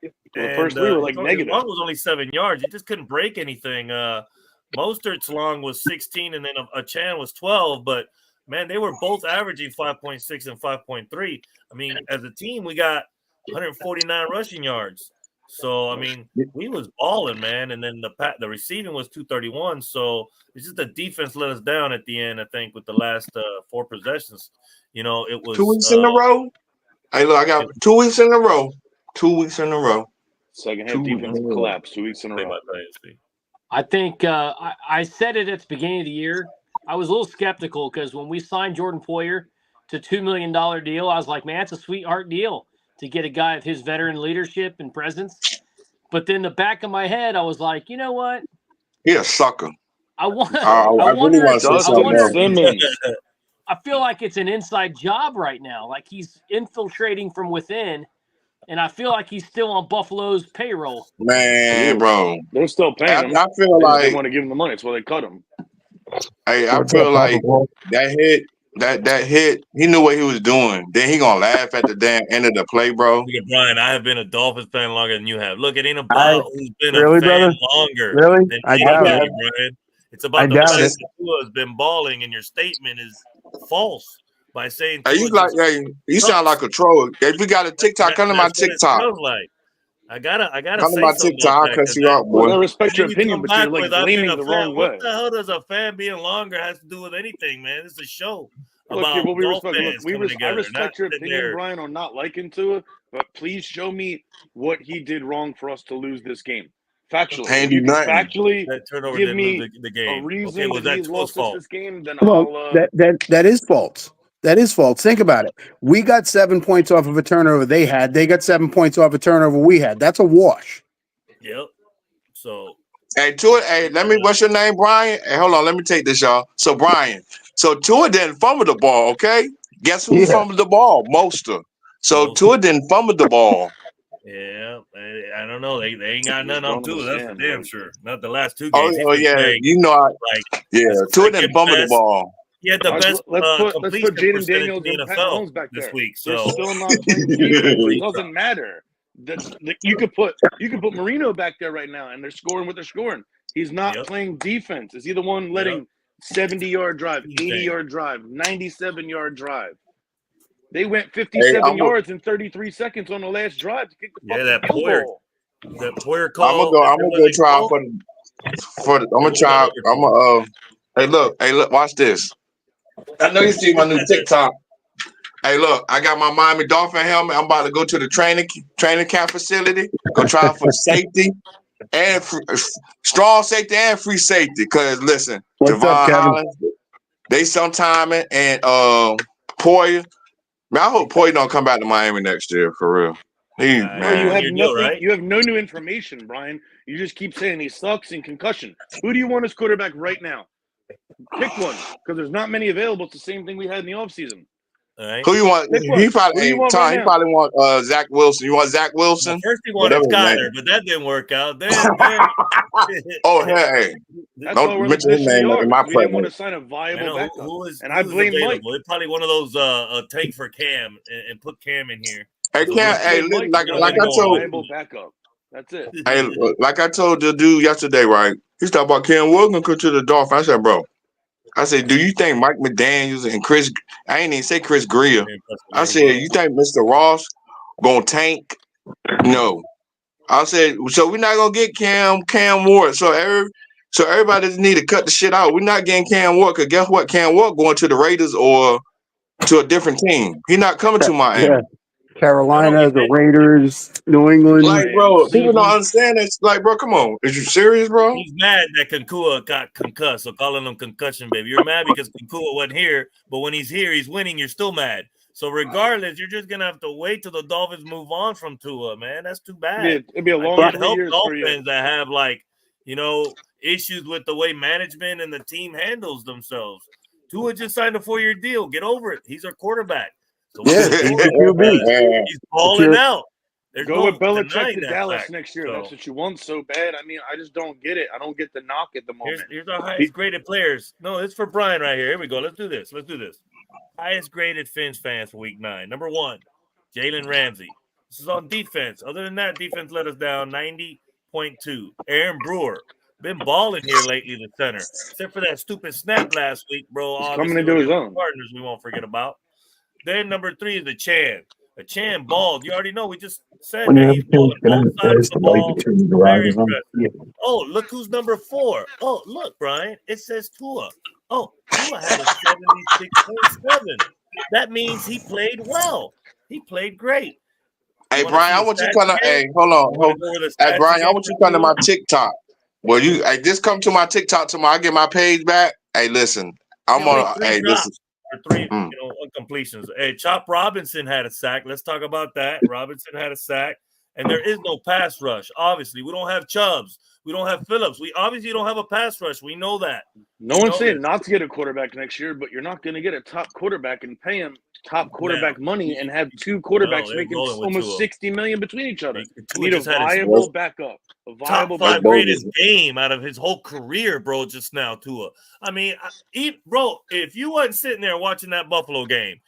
Well, the first 3 were like negative. Long was only 7 yards. He just couldn't break anything. Mostert's long was 16, and then Achane was 12. But man, they were both averaging 5.6 and 5.3. I mean, as a team, we got 149 rushing yards. So I mean, we was balling, man. And then the receiving was 231. So it's just the defense let us down at the end. I think with the last 4 possessions, you know, it was 2 weeks in a row. Hey, look, I got 2 weeks in a row. 2 weeks in a row. Second half defensive collapse. 2 weeks in a row. I think I said it at the beginning of the year. I was a little skeptical because when we signed Jordan Poyer to $2 million deal, I was like, man, it's a sweetheart deal to get a guy of his veteran leadership and presence. But then the back of my head, I was like, you know what? He a sucker. I wonder. Simmons. I feel like it's an inside job right now. Like he's infiltrating from within, and I feel like he's still on Buffalo's payroll. Man, bro, they're still paying him. I feel like they want to give him the money. That's why they cut him. Hey, I feel like that hit. He knew what he was doing. Then he gonna laugh at the damn end of the play, bro. Look at Brian. I have been a Dolphins fan longer than you have. Look, it ain't about who's been a fan longer. Really? Than I doubt it. Brian. It's about the fact that Tua has been balling, and your statement is false by saying. Hey, you sound like a troll. If you got a TikTok, come to my TikTok. Like. I gotta come say to my something TikTok. about Cuss you out, boy. I respect your opinion, but you're like blaming the wrong way. What the hell does a fan being longer has to do with anything, man? It's a show. Look, I respect your opinion, Brian, on not liking Tua, but please show me what he did wrong for us to lose this game. Factually, if you can factually give me the game. A reason that he lost this game, then that is false. That is false. Think about it. We got 7 points off of a turnover they had. They got 7 points off a turnover we had. That's a wash. Yep. So Tua, let me. What's your name, Brian? Hey, hold on. Let me take this, y'all. So Brian, Tua didn't fumble the ball. Okay, guess who fumbled the ball? Mostert. So Tua didn't fumble the ball. Yeah, I don't know. They ain't got nothing on Tua. That's for damn sure. Not the last 2 games. Oh yeah, you know, Tua didn't fumble the ball. He had the best let's put Jaden Daniels in the NFL back there this week. They're So still not playing defense. It doesn't matter. You could put Marino back there right now, and they're scoring what they're scoring. He's not playing defense. Is he the one letting 70-yard drive, 80-yard drive, 97-yard drive? They went 57 yards in 33 seconds on the last drive to kick the that Poyer call. I'm gonna go try for the. I'm gonna try. Hey, look, watch this. I know you see my new TikTok. Hey, look, I got my Miami Dolphin helmet. I'm about to go to the training camp facility. Go try for safety and strong safety and free safety. Cause listen, what's up, Kevin? Hollins, they sometime and Poyer. Man, I hope Poyer don't come back to Miami next year for real. He Bro, you man. have Your deal, nothing. right? You have no new information, Brian. You just keep saying he sucks and concussion. Who do you want as quarterback right now? Pick one, because there's not many available. It's the same thing we had in the offseason. All right. Who you want? Pick one. He Who probably do you hey, want Tom, right he now? probably want Zach Wilson. You want Zach Well, Wilson? first he wanted Whatever his name. Skyler, but that didn't work out. Then Oh, hey, That's don't why we're in the mention his position we name are. in my We didn't want to presence. sign a I viable know backup. who is I blame Mike. available. It's probably one of those tank for Cam and put Cam in here. Hey, So Cam, hey, Blame listen, Mike. like We like need I a told, viable backup. That's it. hey, like I told the dude yesterday, right? He's talking about Cam Wilson come to the Dolphins. I said, bro, I said, do you think Mike McDaniels and Chris? I ain't even say Chris Greer. I said, you think Mr. Ross gonna tank? No. I said, so we're not gonna get Cam Ward. So everybody just need to cut the shit out. We're not getting Cam Ward because guess what? Cam Ward going to the Raiders or to a different team. He not coming to Miami. Yeah, Carolina, the man. Raiders, New England. Like, bro, people don't Cleveland. understand this. Like, bro, come on. Is you serious, bro? He's mad that Kankua got concussed, so calling him concussion baby. You're mad because Kankua wasn't here, but when he's here, he's winning. You're still mad. So regardless, you're just gonna have to wait till the Dolphins move on from Tua, man. That's too bad. It'd be a I long can't 3 help years for you. Dolphins that have issues with the way management and the team handles themselves. Tua just signed a 4-year deal. Get over it. He's our quarterback. So Yeah, he's the QB. he's balling out. There's Go no with Belichick denying to that Dallas fact. next year. So, That's what you want so bad. I mean, I just don't get it. I don't get the knock at the moment. here's our highest graded players. No, it's for Brian right here. Here we go. Let's do this. Highest graded Fins fans for week 9. Number 1, Jalen Ramsey. This is on defense. Other than that, defense let us down 90.2. Aaron Brewer. Been balling here lately, the center. Except for that stupid snap last week, bro. He's Obviously, coming into his with own. partners we won't forget about. Then number 3 is the Chan. The Chan balled. You already know. We just said that he's balling both sides of the ball. Very impressive. Oh, look who's number 4. Oh, look, Brian. It says Tua. Oh, Tua had a 76.7. That means he played well. He played great. Hey, You wanna Brian, see I the want you stats to come to. again? Hey, hold on. You wanna go over the Hey, stats Brian, I again want you for to come to Tua? my TikTok. Well, just come to my TikTok tomorrow. I get my page back. Hey, listen, I'm Yeah, only on. 3 Hey, listen. drops or 3, incompletions. Hey, Chop Robinson had a sack. Let's talk about that. Robinson had a sack, and there is no pass rush. Obviously, we don't have Chubbs. We don't have Phillips. We obviously don't have a pass rush. We know that. No one's saying not to get a quarterback next year, but you're not going to get a top quarterback and pay him top quarterback money and have 2 quarterbacks making almost $60 million between each other. You need a viable backup. A viable top 5 backup. greatest game out of his whole career, bro. Just now, Tua. I mean, bro, if you wasn't sitting there watching that Buffalo game,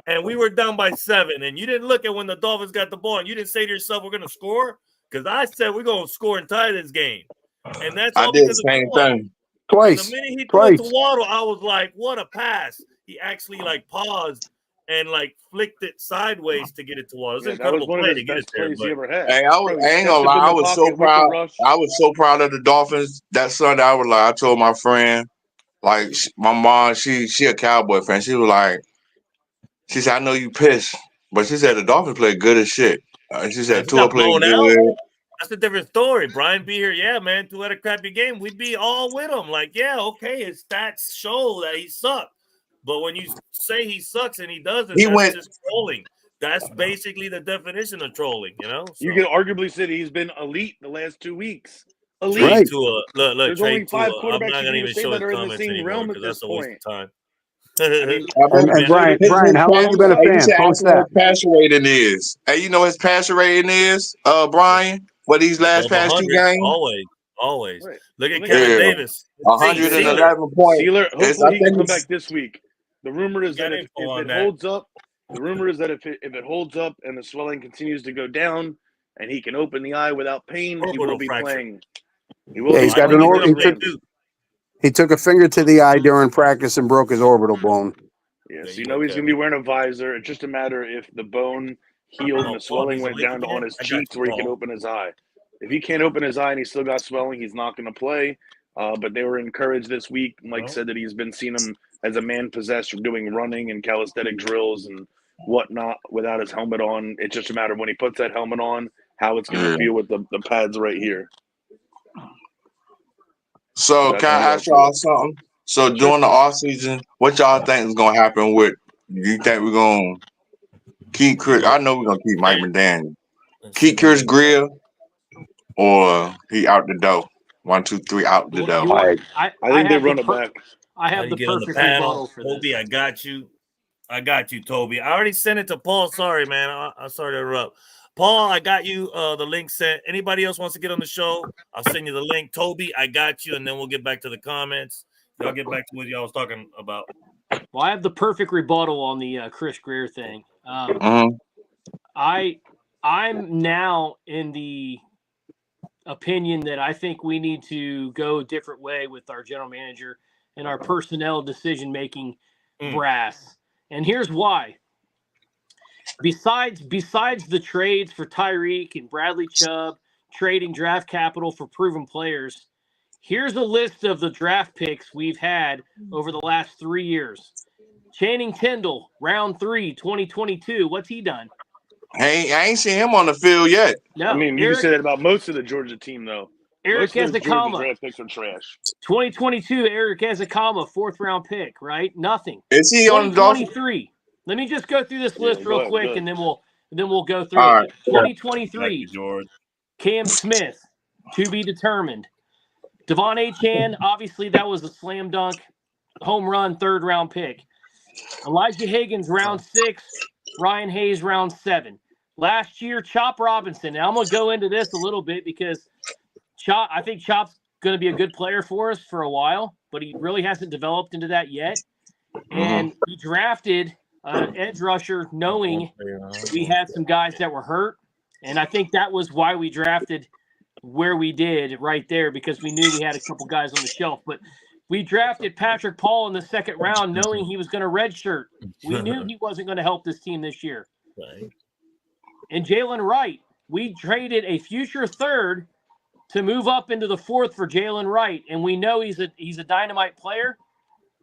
and we were down by 7, and you didn't look at when the Dolphins got the ball, and you didn't say to yourself, "We're going to score," because I said we're going to score and tie this game, and that's all because of same Tua. thing. Twice. The minute he threw it to Waddle, I was like, "What a pass!" He actually paused and flicked it sideways to get it to Waddle. It's an incredible play to get it there. He ever had. Hey, I ain't gonna lie. I was so proud. I was so proud of the Dolphins that Sunday. I was like, I told my friend, my mom, she a Cowboy fan. She was like, she said, I know you pissed, but she said the Dolphins played good as shit. She said Tua played good. That's a different story. Brian be here. Yeah, man. Tua had a crappy game. We'd be all with him. Okay, his stats show that he sucked. But when you say he sucks and he doesn't, that's just trolling. That's basically the definition of trolling, So. You could arguably say he's been elite the last 2 weeks. Elite. Trade Tua. Look, there's only 5 Tua. quarterbacks I'm not gonna even show his comments anymore because that's a waste of time. And Brian, how long you been a fan? Post that. His passer rating is. Hey, you know his passer rating is, Brian, for these last past 2 games? Always. Right. Look at Kevin Davis. 111 points. Sealer, hopefully he can come back this week. The rumor is that if it holds up, if it holds up and the swelling continues to go down and he can open the eye without pain, he will be playing. He's got he took a finger to the eye during practice and broke his orbital bone. Yeah, so he's going to be wearing a visor. It's just a matter if the bone healed and the swelling went down on his cheeks where he can open his eye. If he can't open his eye and he's still got swelling, he's not going to play. But they were encouraged this week. Mike said that he's been seeing him as a man possessed from doing running and calisthenic drills and whatnot without his helmet on. It's just a matter of when he puts that helmet on, how it's going to feel with the pads right here. So can I ask y'all something? So during the off season, what y'all think is gonna happen with? Do you think we're gonna keep Chris? I know we're gonna keep Mike McDaniel. Keep Chris Greer, or he out the door. 1, 2, 3, out the door. I think they run it back. I have the perfect rebuttal for Toby, this. I got you, Toby. I already sent it to Paul. Sorry, man. I'm sorry to interrupt. Paul, I got you the link sent. Anybody else wants to get on the show, I'll send you the link. Toby, I got you, and then we'll get back to the comments. Y'all get back to what y'all was talking about. Well, I have the perfect rebuttal on the Chris Greer thing. I'm now in the opinion that I think we need to go a different way with our general manager and our personnel decision-making brass. And here's why. Besides the trades for Tyreek and Bradley Chubb, trading draft capital for proven players, here's a list of the draft picks we've had over the last 3 years. Channing Tindall, round 3, 2022. What's he done? Hey, I ain't seen him on the field yet. No. I mean, you can say that about most of the Georgia team, though. Eric Most of the Georgia Ezekiel, draft picks are trash. 2022, Eric Ezekiel, 4th-round pick, right? Nothing. Is he on the Dolphins? 2023. Let me just go through this list real quick, and then we'll go through All it. right. 2023, Cam Smith, to be determined. Devon Achane, obviously that was a slam dunk, home run, 3rd-round pick. Elijah Higgins, round 6. Ryan Hayes, round 7. Last year, Chop Robinson. Now I'm going to go into this a little bit because I think Chop's going to be a good player for us for a while, but he really hasn't developed into that yet. And we drafted an edge rusher knowing we had some guys that were hurt. And I think that was why we drafted where we did right there, because we knew we had a couple guys on the shelf. But we drafted Patrick Paul in the 2nd round knowing he was going to redshirt. We knew he wasn't going to help this team this year. Right. And Jalen Wright, we traded a future 3rd to move up into the 4th for Jalen Wright. And we know he's a dynamite player,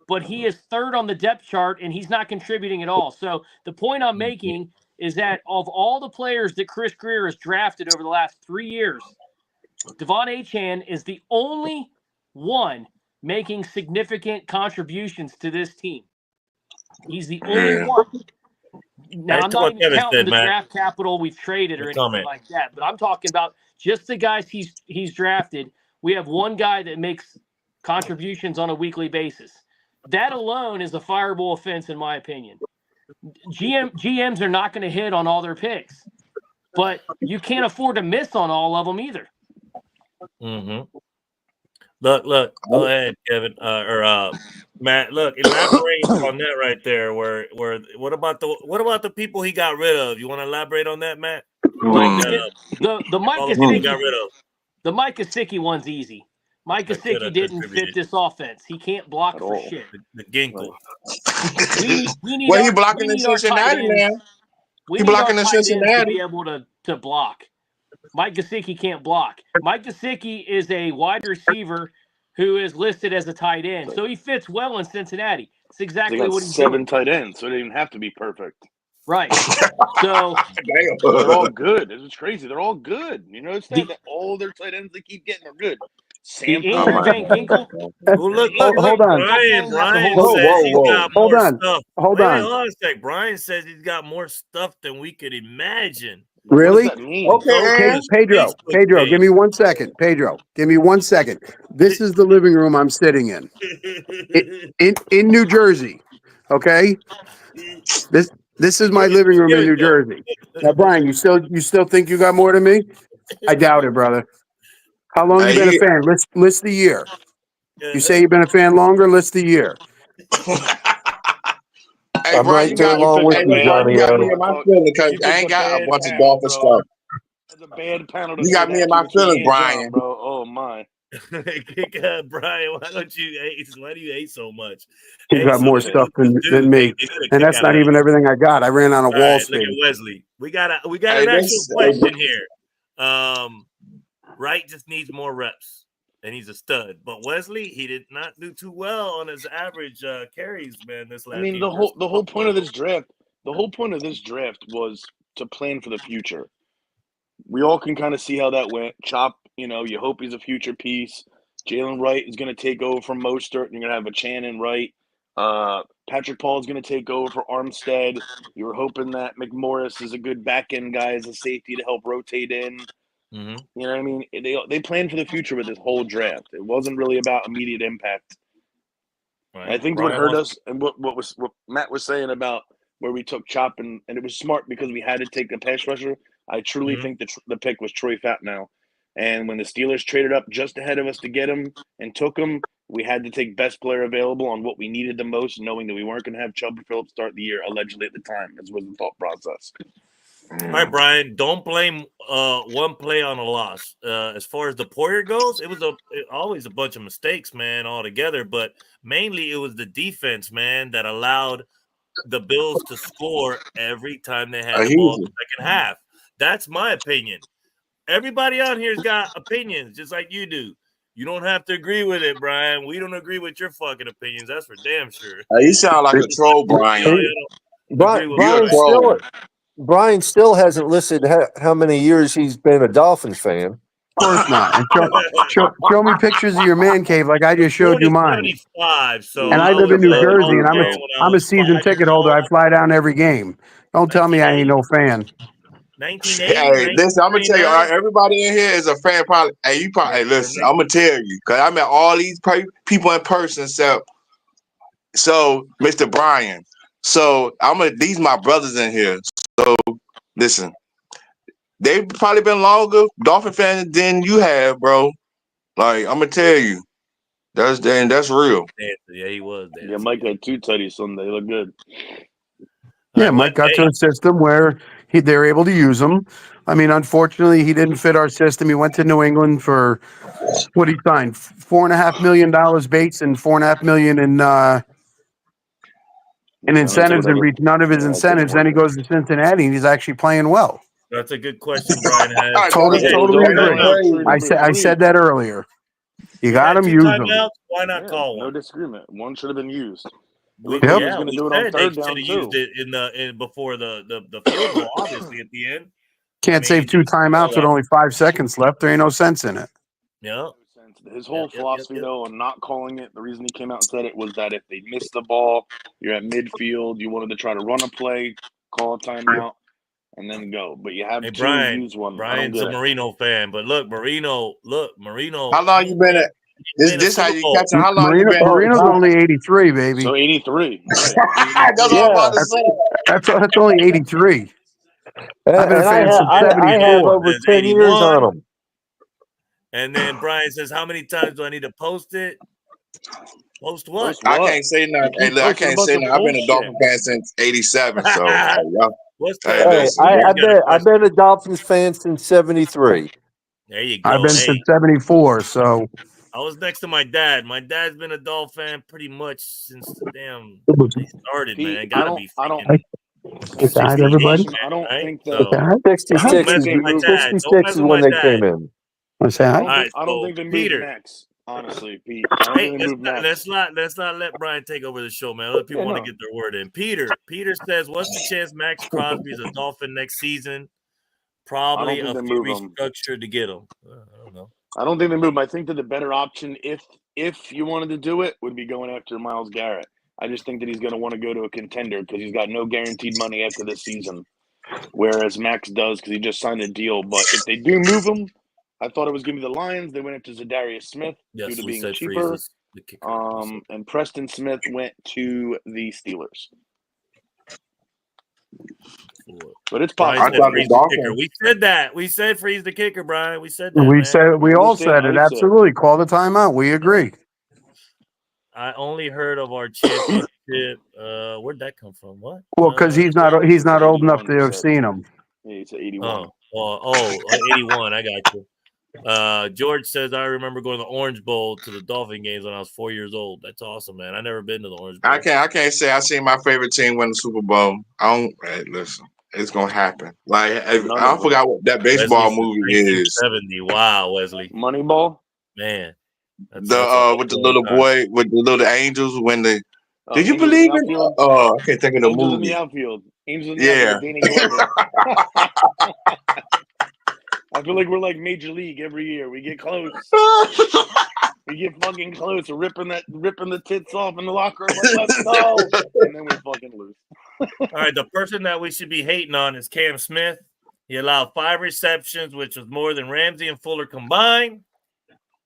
but he is 3rd on the depth chart, and he's not contributing at all. So the point I'm making is that of all the players that Chris Greer has drafted over the last 3 years, Devon Achane is the only one making significant contributions to this team. He's the only one. Now, I'm not even counting the draft capital we've traded or anything like that, but I'm talking about just the guys he's drafted. We have one guy that makes contributions on a weekly basis. That alone is a fireable offense, in my opinion. GMs are not going to hit on all their picks, but you can't afford to miss on all of them either. Look, go ahead, Kevin, or Matt. Look, elaborate on that right there. Where what about the people he got rid of? You want to elaborate on that, Matt? The Mike Gesicki one's easy. Mike Gesicki didn't fit this offense. He can't block for shit. The Ginkle. He blocking in Cincinnati, man. He blocking in Cincinnati to be able to block. Mike Gesicki can't block. Mike Gesicki is a wide receiver who is listed as a tight end, so he fits well in Cincinnati. It's exactly what he's doing. 7 tight ends, so it didn't even have to be perfect. Right. So they're all good. It's crazy. They're all good. You notice that all their tight ends they keep getting are good. Sam Van Ginkle. Look, hold on. Brian says he's got more stuff. Hold on a sec. Brian says he's got more stuff than we could imagine. Really? Okay, Pedro, give me 1 second. Pedro, give me 1 second. This is the living room I'm sitting in New Jersey. Okay? This is my living room in New Jersey. Now, Brian, you still think you got more than me? I doubt it, brother. How long you been a fan? List the year. You say you've been a fan longer? List the year. Hey, Brian, you got me in my feelings because I ain't got a bunch of Dolphins stuff. That's a bad panel. You got me in my feelings, Brian. Bro. Oh my. Brian, why do you hate so much? You got more stuff than me, and that's not even everything I got. I ran on a wall spin. Look at Wesley. We got an actual question here. Wright just needs more reps, and he's a stud. But Wesley, he did not do too well on his average carries, man. This last. I mean, the whole point of this draft, was to plan for the future. We all can kind of see how that went. Chop, you hope he's a future piece. Jalen Wright is going to take over from Mostert. You're going to have a Channon Wright. Patrick Paul is going to take over for Armstead. You were hoping that McMorris is a good back-end guy as a safety to help rotate in. Mm-hmm. You know what I mean? They planned for the future with this whole draft. It wasn't really about immediate impact. Right. I think what hurt us and what Matt was saying about where we took Chop and it was smart because we had to take a pass rusher. I truly think the pick was Troy Fatnow. And when the Steelers traded up just ahead of us to get him and took him, we had to take best player available on what we needed the most, knowing that we weren't going to have Chubb or Phillips start the year, allegedly at the time, as was the thought process. All right, Brian, don't blame one play on a loss. As far as the Poyer goes, it was always a bunch of mistakes, man, altogether. But mainly it was the defense, man, that allowed the Bills to score every time they had the ball in the second half. That's my opinion. Everybody out here's got opinions, just like you do. You don't have to agree with it, Brian. We don't agree with your fucking opinions. That's for damn sure. You sound like a troll, Brian. Brian still hasn't listed how many years he's been a Dolphins fan. Of course not. And show me pictures of your man cave like I just showed you mine. 75, so and I live in New Jersey, and I'm a season ticket holder. I fly down every game. Don't tell me I ain't no fan. 1980. Hey, listen, I'm gonna tell you, everybody in here is a fan. Probably, hey, listen, I'm gonna tell you, cause I met all these people in person. So, Mr. Brian, these my brothers in here. So, listen, they've probably been longer Dolphin fans than you have, bro. Like, I'm gonna tell you, that's real. Yeah, he was there. Yeah, Mike had 2 tutties Sunday. They look good. Yeah, Mike got to a system where they were able to use him. I mean, unfortunately, he didn't fit our system. He went to New England for what he signed $4.5 million base and $4.5 million in incentives, and reached none of his incentives. Then he goes to Cincinnati, and he's actually playing well. That's a good question, Brian has. Totally agree. I said that earlier. You got him, use him. Why not call one? No disagreement. One should have been used. We should have used it before the field goal, obviously at the end. Can't save 2 timeouts with only 5 seconds left. There ain't no sense in it. Yeah. His whole philosophy, though, on not calling it, the reason he came out and said it was that if they missed the ball, you're at midfield, you wanted to try to run a play, call a timeout, and then go. But you have to use one. Brian's a Marino fan, but look, Marino. How long you been at? This how you catch it? How long you been? Marino's only 83, baby. So 83. That's what I'm about to say. That's only 83. I've been a fan since 74. I have over 10 years on him. And then Brian says, how many times do I need to post it? Post what? I can't say nothing. Hey, look, I can't say nothing. I've been a Dolphin fan since 87. So, I've been a Dolphins fan since 73. There you go. I've been since 74. So I was next to my dad. My dad's been a Dolphin fan pretty much since the damn they started, man. Gotta be freaking. Everybody. I don't think so. 66 is when they came in. I don't think they moved Max. Honestly, Pete. Let's not let Brian take over the show, man. Other people want to get their word in. Peter says, "What's the chance Max Crosby is a Dolphin next season? Probably a few restructured to get him. I don't know. I don't think they move him. I think that the better option, if you wanted to do it, would be going after Myles Garrett. I just think that he's going to want to go to a contender because he's got no guaranteed money after this season, whereas Max does because he just signed a deal. But if they do move him, I thought it was going to be the Lions. They went up to Zadarius Smith due to being cheaper. And Preston Smith went to the Steelers. But it's possible. We said that. We said freeze the kicker, Brian. We said that. We all said it. Absolutely. Call the timeout. We agree. I only heard of our championship. Where'd that come from? What? Well, because he's not old enough to have seen him. Yeah, he's 81. 81. I got you. George says, I remember going to the Orange Bowl to the Dolphin games when I was 4 years old. That's awesome, man. I never been to the Orange Bowl. I can't say I seen my favorite team win the Super Bowl. Listen, it's gonna happen. Like I forgot what that baseball movie is. 70. Wow, Wesley. Moneyball. Man. With the little boy with the little angels when they did you believe in? I can't think of the movie. In the outfield. Angels in the outfield. I feel like we're like Major League every year. We get close. We get fucking close, ripping the tits off in the locker room. Like, let's go, and then we fucking lose. All right, the person that we should be hating on is Cam Smith. He allowed 5 receptions, which was more than Ramsey and Fuller combined.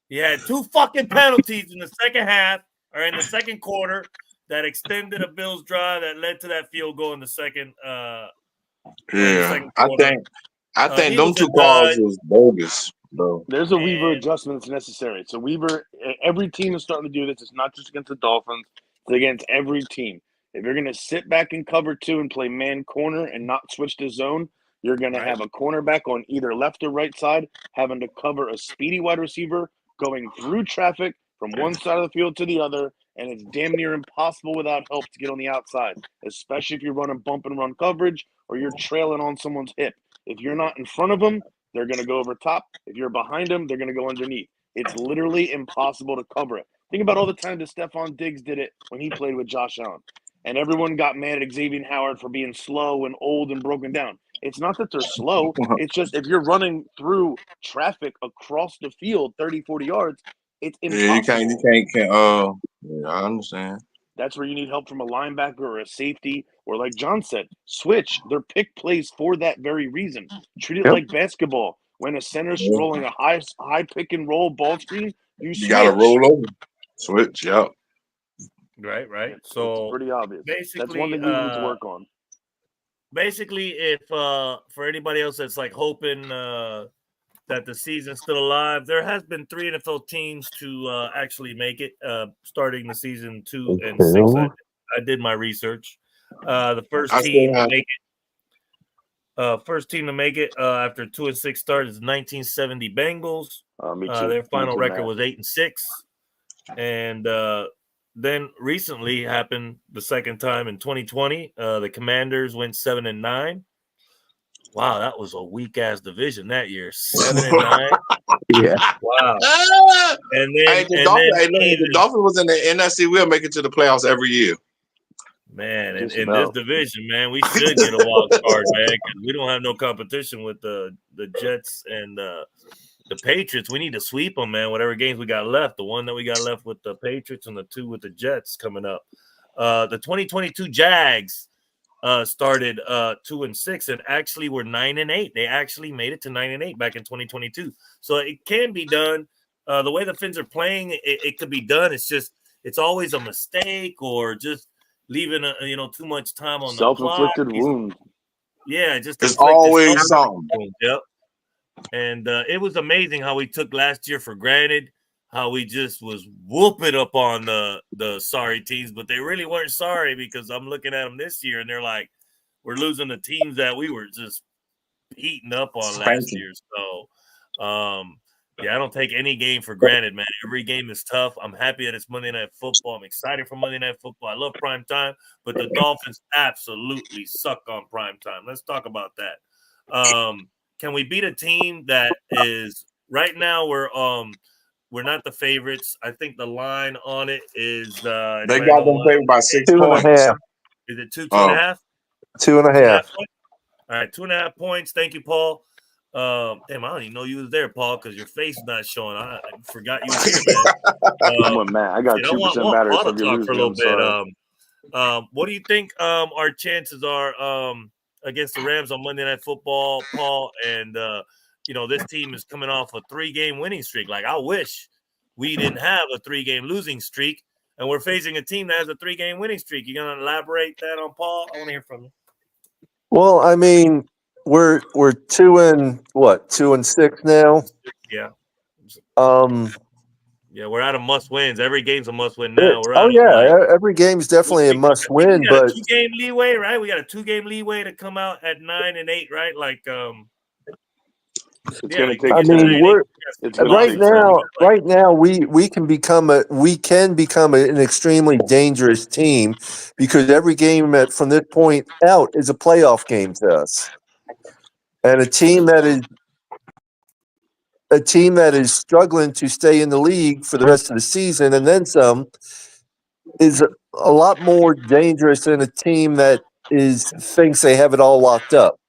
He had 2 fucking penalties in the second half or in the second quarter that extended a Bills drive that led to that field goal in the second. Yeah, I think them 2 calls was bogus, bro. There's a Weaver adjustment that's necessary. So Weaver, every team is starting to do this. It's not just against the Dolphins; it's against every team. If you're going to sit back and cover 2 and play man corner and not switch to zone, you're going to have a cornerback on either left or right side having to cover a speedy wide receiver going through traffic from one side of the field to the other, and it's damn near impossible without help to get on the outside, especially if you're running bump and run coverage or you're trailing on someone's hip. If you're not in front of them, they're going to go over top. If you're behind them, they're going to go underneath. It's literally impossible to cover it. Think about all the time that Stephon Diggs did it when he played with Josh Allen. And everyone got mad at Xavier Howard for being slow and old and broken down. It's not that they're slow. It's just if you're running through traffic across the field 30, 40 yards, it's impossible. Yeah, you can't. Yeah, I understand. That's where you need help from a linebacker or a safety, or like John said, switch. Their pick plays for that very reason. Treat it like basketball. When a center's rolling a high pick and roll ball screen, you switch. You gotta roll over. Switch, yep. Right. So it's pretty obvious. Basically, that's one thing we need to work on. Basically, if for anybody else that's like hoping that the season's still alive, there has been 3 NFL teams to actually make it, starting the season 2 and 6. I did my research. The first team to make it. First team to make it after 2 and 6 starts is 1970 Bengals. Their final record was 8 and 6, and then recently happened the second time in 2020. The Commanders went 7 and 9. Wow, that was a weak ass division that year. 7 and 9. Yeah. Wow. And then, the Dolphins was in the NFC. We'll make it to the playoffs every year. Man, in this division, man, we should get a wild card, man, because we don't have no competition with the Jets and the Patriots. We need to sweep them, man. Whatever games we got left, the one that we got left with the Patriots and the 2 with the Jets coming up. The 2022 Jags started 2 and 6 and actually were 9 and 8. They actually made it to 9 and 8 back in 2022. So it can be done. The way the Fins are playing, it could be done. It's just it's always a mistake or just leaving too much time on self-inflicted the clock. wound. Yeah, just it's always something. Yep. And it was amazing how we took last year for granted, how we just was whooping up on the sorry teams, but they really weren't sorry because I'm looking at them this year and they're like, we're losing the teams that we were just beating up on last year. So, yeah, I don't take any game for granted, man. Every game is tough. I'm happy that it's Monday Night Football. I'm excited for Monday Night Football. I love prime time, but the Dolphins absolutely suck on prime time. Let's talk about that. Can we beat a team that is right now? We're not the favorites. I think the line on it is they got them favored by 6 points. 2.5. Is it 2.5? 2.5. All right, 2.5 points. Thank you, Paul. Damn, I don't even know you was there, Paul, because your face is not showing. I forgot you was here, man. I got 2% battery. So talk for a little bit. What do you think our chances are against the Rams on Monday Night Football, Paul? And this team is coming off a 3-game winning streak. Like, I wish we didn't have a 3-game losing streak, and we're facing a team that has a 3-game winning streak. You gonna elaborate that on Paul? I want to hear from you. Well, I mean, we're 2 and 6 now. Yeah. Yeah, we're out of must wins. Every game's a must win now. Every game's definitely a must win. We got a 2-game leeway, right? We got a 2-game leeway to come out at 9 and 8, right? Like, it's going to take. I mean, right now we can become an extremely dangerous team because every game from this point out is a playoff game to us, and a team that is struggling to stay in the league for the rest of the season and then some is a lot more dangerous than a team that thinks they have it all locked up.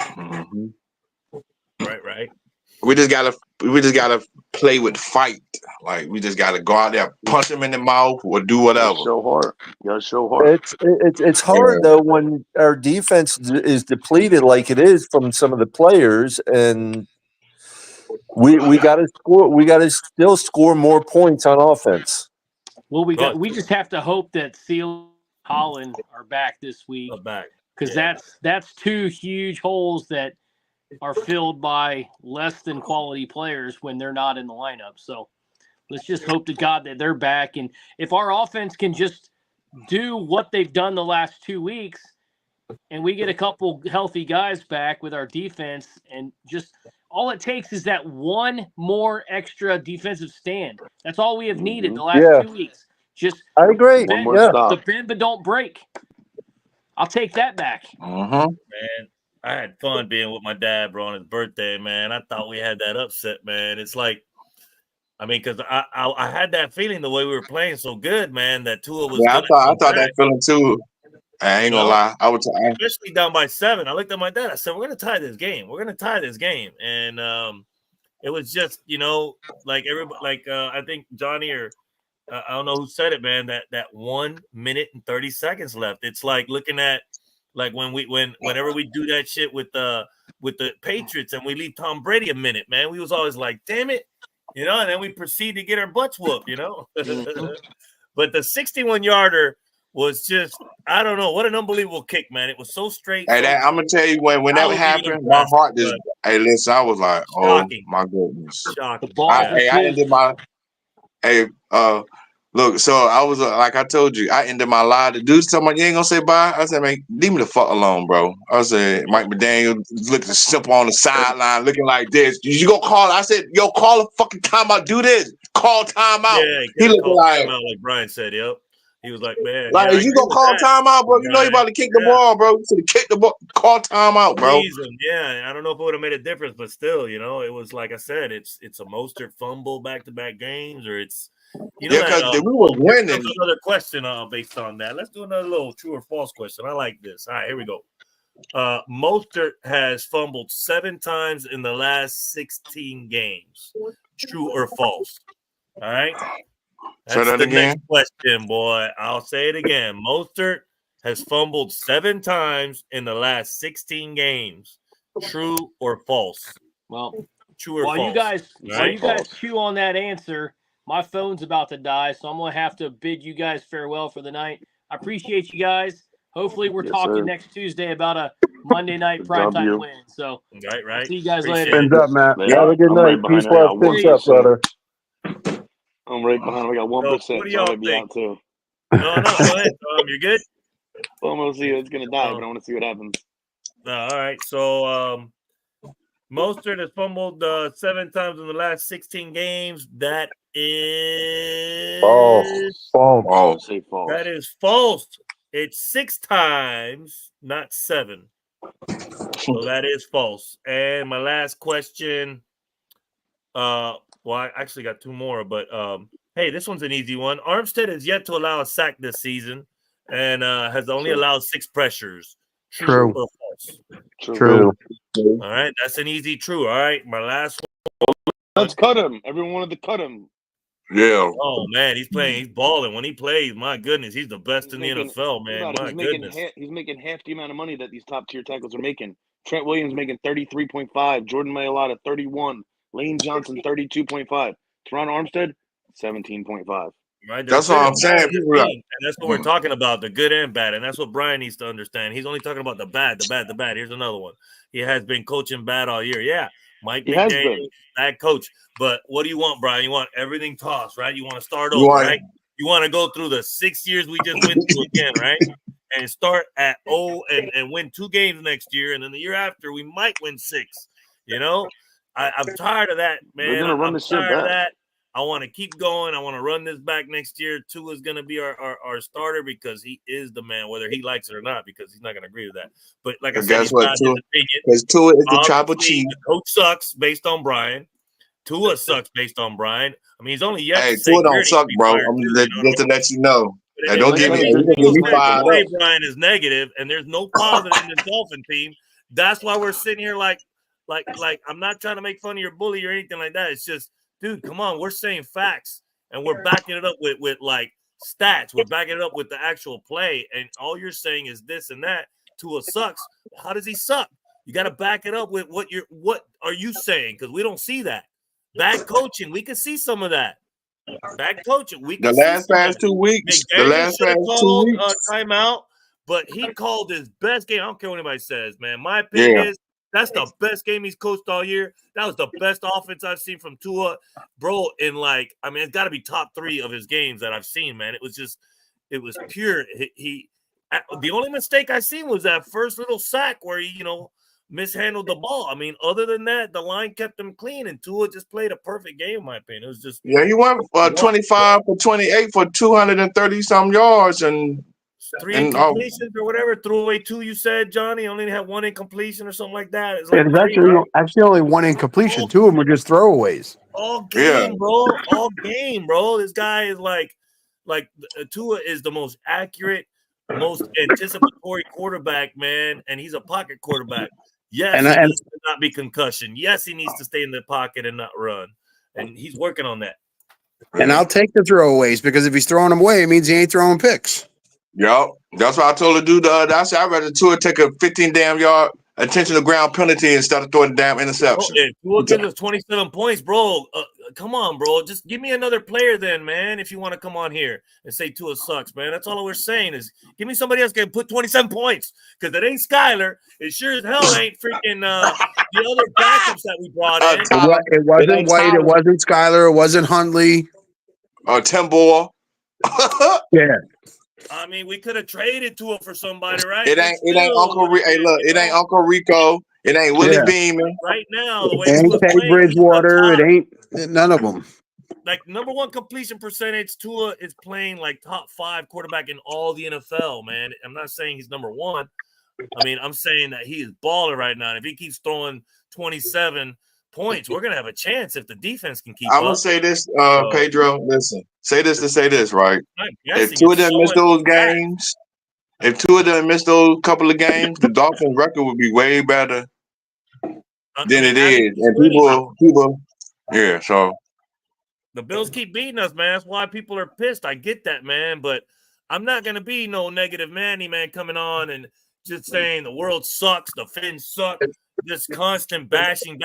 Mm-hmm. Right. We just gotta we just gotta play with fight. Like we just gotta go out there, punch them in the mouth, or do whatever. Show heart. You gotta show heart. It's hard though when our defense is depleted like it is from some of the players, and we got to score. We got to still score more points on offense. Well, we just have to hope that Seal and Holland are back this week, because that's two huge holes that are filled by less than quality players when they're not in the lineup. So let's just hope to God that they're back, and if our offense can just do what they've done the last 2 weeks, and we get a couple healthy guys back with our defense, and just all it takes is that one more extra defensive stand. That's all we have needed the last 2 weeks. Just I agree. One more stop. The bend but don't break. I'll take that back. Man, I had fun being with my dad, bro, on his birthday, man. I thought we had that upset, man. It's like, I mean, because I had that feeling the way we were playing so good, man, that Tua was. Yeah, I thought that feeling too. I ain't gonna lie. I was especially down by 7. I looked at my dad. I said, "We're gonna tie this game. We're gonna tie this game." And it was just, like everybody, like I think Johnny or I don't know who said it, man. That 1 minute and 30 seconds left. It's like looking at like whenever we do that shit with the Patriots and we leave Tom Brady a minute, man. We was always like, "Damn it," and then we proceed to get our butts whooped, But the 61-yarder was just, I don't know, what an unbelievable kick, man. It was so straight. Hey, I'm gonna tell you when that happened, my heart just. Hey, listen, I was like, shocking. Oh my goodness, shocking. I ended my. Hey, look, so I was like I told you, I ended my live. The dude told me, "You ain't gonna say bye." I said, "Man, leave me the fuck alone, bro." I said, Mike McDaniel looking simple on the sideline, looking like this. You gonna call? I said, "Yo, call a fucking timeout. Do this. Call timeout." Yeah, he looked like Brian said. Yep. He was like, "Man, like you gonna call timeout, bro? You know you about to kick the ball, bro. You should have kicked the ball. Call timeout, bro." Yeah, I don't know if it would have made a difference, but still, it was like I said, it's a Mostert fumble back-to-back games, or it's because we were winning. Another question based on that. Let's do another little true or false question. I like this. All right, here we go. Mostert has fumbled 7 times in the last 16 games. True or false? All right. That's the next question, boy. I'll say it again. Mostert has fumbled 7 times in the last 16 games. True or false? Well, true or false? While you guys chew on that answer, my phone's about to die, so I'm going to have to bid you guys farewell for the night. I appreciate you guys. Hopefully, we're talking next Tuesday about a Monday night primetime win. So, right. See you guys later. Hands up, Matt. Have a good night. Peace, love, peace up, brother. I'm right behind him. I got 1%. So what do y'all so be out too. No, go ahead. You're good? Well, I'm going to see it's going to die, but I want to see what happens. All right. So, Mostert has fumbled 7 times in the last 16 games. That is false. Say false. That is false. It's 6 times, not 7. So that is false. And my last question. Well, I actually got 2 more, but hey, this one's an easy one. Armstead has yet to allow a sack this season and has only allowed 6 pressures. True or false? True. All right, that's an easy true. All right, my last one. Let's cut him. Everyone wanted to cut him. Yeah. Oh man, he's balling. When he plays, my goodness, he's the best in the NFL, man. My goodness. He's making half the amount of money that these top tier tackles are making. Trent Williams making 33.5, Jordan Mailata 31, Lane Johnson 32.5, Teron Armstead 17.5. Right, that's all I'm saying. And that's what we're talking about, the good and bad. And that's what Brian needs to understand. He's only talking about the bad. Here's another one. He has been coaching bad all year. Yeah, Mike McDaniel, bad coach. But what do you want, Brian? You want everything tossed, right? You want to start over, right? You want to go through the 6 years we just went through again, right? And start at 0 and win 2 games next year. And then the year after, we might win 6. I'm tired of that, man. I'm tired of that. I want to keep going. I want to run this back next year. Tua is going to be our starter because he is the man, whether he likes it or not, because he's not going to agree with that. But like I said, guess what? Because Tua is the tribal chief. The coach sucks based on Brian. Tua sucks based on Brian. I mean, he's only yet. Hey, Tua don't suck, bro. Just to let you know. Don't give me fired up. Brian is negative, and there's no positive in the Dolphin team. That's why we're sitting here like, Like I'm not trying to make fun of your bully or anything like that. It's just, dude, come on, we're saying facts and we're backing it up with like stats. We're backing it up with the actual play, and all you're saying is this and that. Tua sucks. How does he suck? You got to back it up with what are you saying? Because we don't see that. Bad coaching, we can see some of that. Bad coaching, we can The see last some of past that. 2 weeks. The McDaniel last should have past 2 called weeks. timeout, but he called his best game. I don't care what anybody says, man. My opinion Yeah. is that's the best game he's coached all year. That was the best offense I've seen from Tua, bro. And like, I mean, it's got to be top 3 of his games that I've seen, man. It was pure. The only mistake I seen was that first little sack where he, mishandled the ball. I mean, other than that, the line kept him clean, and Tua just played a perfect game, in my opinion. It was just He went 25 for 28 for 230 some yards and 3 incompletions or whatever. Threw away 2. You said, Johnny, only had 1 incompletion or something like that. It's like there's actually only 1 incompletion. 2 of them were just throwaways. All game, bro. All game, bro. This guy is like Tua is the most accurate, most anticipatory quarterback, man, and he's a pocket quarterback. Yes, he needs to not be concussion. Yes, he needs to stay in the pocket and not run, and he's working on that. And I'll take the throwaways because if he's throwing them away, it means he ain't throwing picks. Yep, that's what I told the dude the other day. I said I'd rather Tua take a 15 damn yard attention to ground penalty instead of throwing a damn interception. If Tua gives us 27 points, bro, come on, bro. Just give me another player then, man, if you want to come on here and say Tua sucks, man. That's all we're saying is give me somebody else can put 27 points because it ain't Skyler. It sure as hell ain't freaking the other backups that we brought in. It wasn't White. It wasn't Skyler. It wasn't Huntley. Tim Boyle. Yeah. I mean, we could have traded Tua for somebody, right? It ain't Uncle Rico. Hey, look, it ain't Uncle Rico. It ain't Willie Beeman. Right now, the way it ain't Teddy Bridgewater. It ain't none of them. Like number 1 completion percentage, Tua is playing like top 5 quarterback in all the NFL, man. I'm not saying he's number 1. I mean, I'm saying that he is baller right now. If he keeps throwing 27 points, we're gonna have a chance if the defense can keep up. I'm gonna say this, Pedro. Listen, say this to say this, right? If Tua of them miss those games, if Tua doesn't miss those couple of games, the Dolphins' record would be way better than it is. And people, yeah. So the Bills keep beating us, man. That's why people are pissed. I get that, man, but I'm not gonna be no negative Manny man coming on and just saying the world sucks, the Finns suck, just constant bashing, and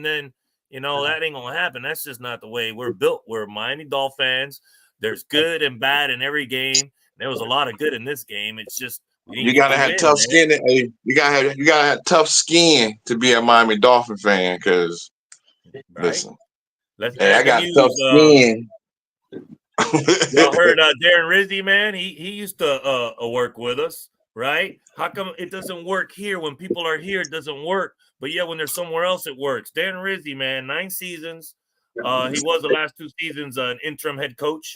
then that ain't gonna happen. That's just not the way we're built. We're Miami Dolphins. There's good and bad in every game. There was a lot of good in this game. It's just you gotta have tough skin. You gotta have tough skin to be a Miami Dolphin fan. Because listen, I got tough skin. Y'all heard Darren Rizzi, man? He used to work with us, right? How come it doesn't work here when people are here? It doesn't work, but yeah, when they're somewhere else, it works. Darren Rizzi, man, 9 seasons. He was the last 2 seasons an interim head coach,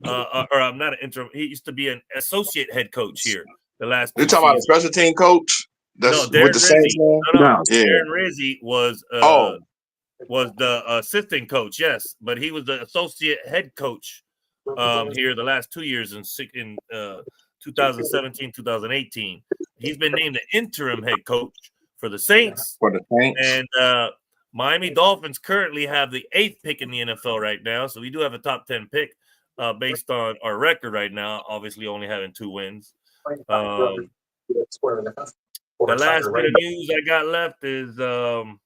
or I'm not an interim. He used to be an associate head coach here. The last. You're talking about a special team coach? No, Darren Rizzi. No. Yeah. Darren Rizzi was the assistant coach, yes, but he was the associate head coach here the last 2 years in 2017, 2018. He's been named the interim head coach for the Saints. And Miami Dolphins currently have the 8th pick in the NFL right now, so we do have a top 10 pick based on our record right now, obviously only having 2 wins. The last bit of news I got left is that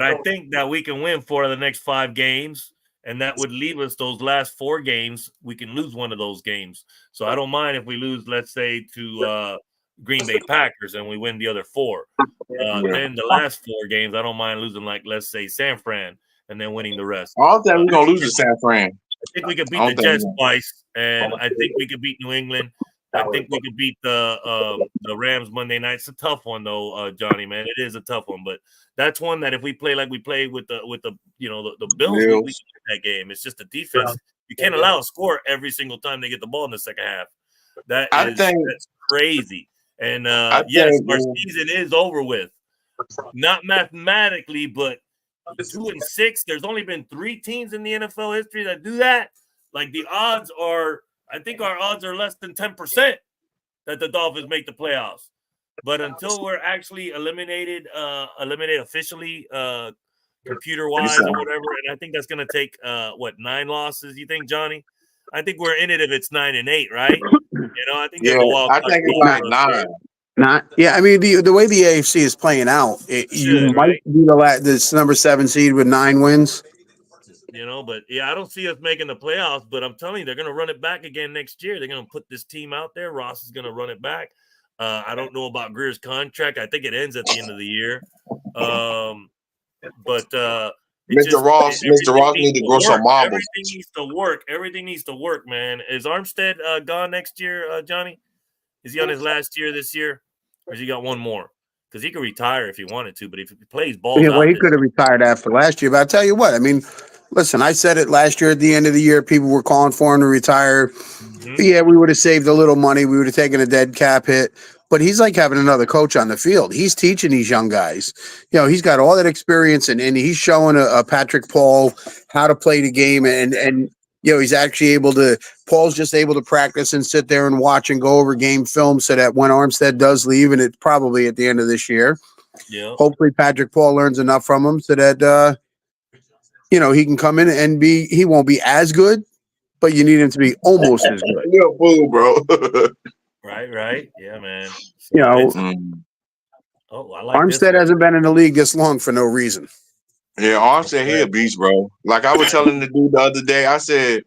I think that we can win 4 of the next 5 games, and that would leave us those last 4 games. We can lose one of those games. So I don't mind if we lose, let's say, to Green Bay Packers and we win the other 4. Then the last 4 games, I don't mind losing, like, let's say, San Fran and then winning the rest. I don't think we're going to lose to San Fran. I think we could beat the Jets twice, and I think we could beat New England. I think we could beat the Rams Monday night. It's a tough one though, Johnny, man. It is a tough one, but that's one that if we play like we played with the Bills, we can win that game. It's just the defense. You can't allow a score every single time they get the ball in the second half. That's crazy. And yes, our season is over with. Not mathematically, but 2-6. There's only been 3 teams in the NFL history that do that. Like the odds are. I think our odds are less than 10% that the Dolphins make the playoffs. But until we're actually eliminated officially, computer wise or whatever, and I think that's gonna take 9 losses. You think, Johnny? I think we're in it if it's 9 and 8, right? I think Yeah, there's a wild I card think it's spot like for us 9. there. Not, yeah. I mean, the way the AFC is playing out, you Should, might right? be this number 7 seed with 9 wins. But yeah, I don't see us making the playoffs. But I'm telling you, they're going to run it back again next year. They're going to put this team out there. Ross is going to run it back. I don't know about Greer's contract. I think it ends at the end of the year. But Mr. Ross need to grow some marbles. Everything needs to work. Everything needs to work, man. Is Armstead gone next year, Johnny? Is he on his last year this year, or has he got one more? Because he could retire if he wanted to, but if he plays balls Yeah, well, out, he could have retired after last year. But I tell you what, I mean, listen, I said it last year at the end of the year. People were calling for him to retire. Yeah, we would have saved a little money. We would have taken a dead cap hit. But he's like having another coach on the field. He's teaching these young guys. He's got all that experience, and he's showing a Patrick Paul how to play the game. And he's actually able to – Paul's just able to practice and sit there and watch and go over game film so that when Armstead does leave, and it's probably at the end of this year, hopefully Patrick Paul learns enough from him so that, he can come in and he won't be as good, but you need him to be almost as good. You're a fool, bro. Right. Yeah, man. So I like Armstead hasn't been in the league this long for no reason. Yeah, Armstead, he a beast, bro. Like I was telling the dude the other day, I said,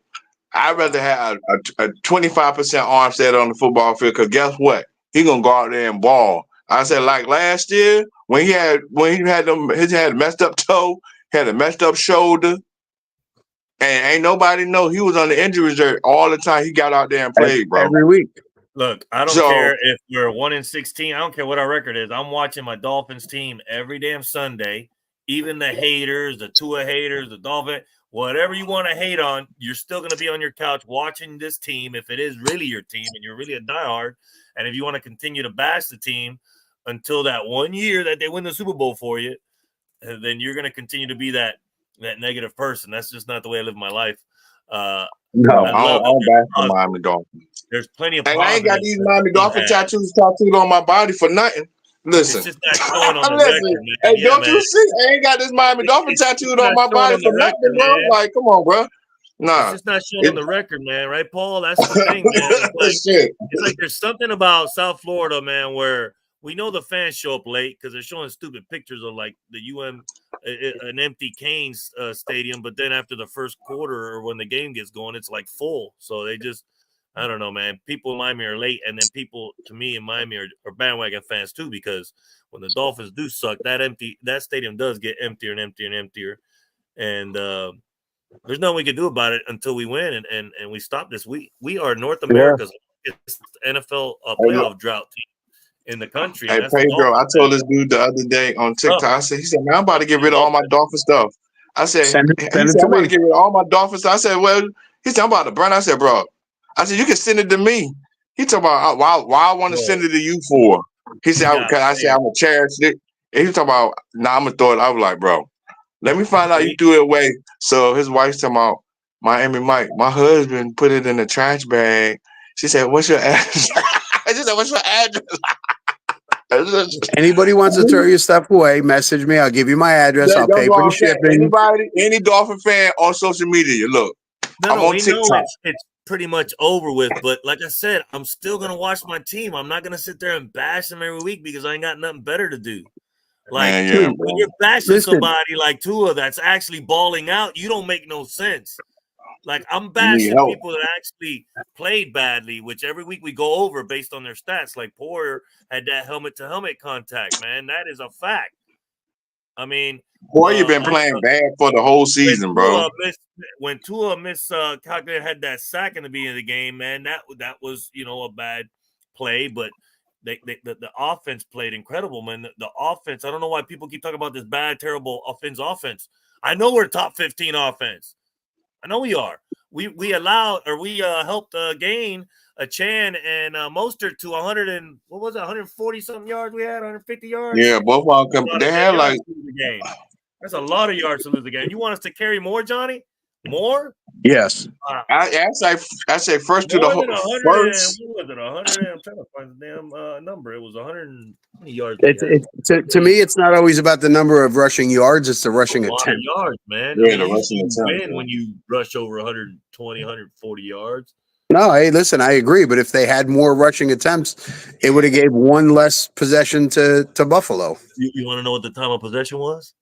I'd rather have a 25% Armstead on the football field because guess what? He gonna go out there and ball. I said, like last year when he had a messed up toe, had a messed up shoulder, and ain't nobody know he was on the injury reserve all the time. He got out there and played, bro. Every week. Look, I don't care if we're 1-16. I don't care what our record is. I'm watching my Dolphins team every damn Sunday. Even the haters, the Tua haters, the Dolphin, whatever you want to hate on, you're still going to be on your couch watching this team if it is really your team and you're really a diehard. And if you want to continue to bash the team until that 1 year that they win the Super Bowl for you, then you're going to continue to be that negative person. That's just not the way I live my life. No, I don't bash the Miami Dolphins. There's plenty of positives. I ain't got these Miami Dolphin tattoos tattooed on my body for nothing. Listen, it's just not showing on the record, man. Hey, don't you see? I ain't got this Miami Dolphin tattooed on my body for nothing, bro. Like, come on, bro. Nah, it's just not showing on the record, man. Right, Paul? That's the thing, man. It's like there's something about South Florida, man, where we know the fans show up late because they're showing stupid pictures of like the an empty Canes stadium, but then after the first quarter or when the game gets going, it's like full. So they just, I don't know, man. People in Miami are late, and then people to me in Miami are bandwagon fans too, because when the Dolphins do suck, that stadium does get emptier and emptier and emptier, and there's nothing we can do about it until we win and we stop this. We are North America's NFL playoff drought team in the country. Hey, Pedro, I told this dude the other day on TikTok. I said, he said, man, I'm about to get rid of all my Dolphin stuff. I said, I'm about to get rid of all my Dolphin stuff. I said, well, he said, I'm about to burn. I said, bro, I said, you can send it to me. He talking about why I want to send it to you for. He said, I said, I'm gonna cherish it. And he talking about, I'm gonna throw it. I was like, bro, let me find out you threw it away. So his wife's talking about, Miami Mike, my husband put it in a trash bag. She said, what's your address? She said, what's your address? Anybody wants to throw your stuff away, message me. I'll give you my address. I'll pay for the shipping. Any Dolphin fan on social media, look. I'm on TikTok. Know it's pretty much over with, but like I said, I'm still gonna watch my team. I'm not gonna sit there and bash them every week because I ain't got nothing better to do. Like when you're bashing somebody like Tua that's actually balling out, you don't make no sense. Like I'm bashing people that actually played badly, which every week we go over based on their stats. Like Poyer had that helmet-to-helmet contact, man. That is a fact. I mean, Poyer been playing bad for the whole season, bro. When Tua calculated had that sack in the beginning of the game, man, that was a bad play, but the offense played incredible, man. The offense, I don't know why people keep talking about this bad, terrible offense. I know we're top 15 offense. I know we are. We helped gain a Chan and Mostert to 140 something yards. We had 150 yards. Yeah, both of them. They had like the game. That's a lot of yards to lose the game. You want us to carry more, Johnny? More? Yes. I say first to the More than 100 and first. what was it? 100 I'm trying to find the damn number. It was 120 yards. To me, it's not always about the number of rushing yards; it's the rushing A lot of attempt. yards, man. Yeah, I the mean, rushing you attempt. win when you rush over 120, 140 yards. No, hey, listen, I agree. But if they had more rushing attempts, it would have gave one less possession to Buffalo. You want to know what the time of possession was?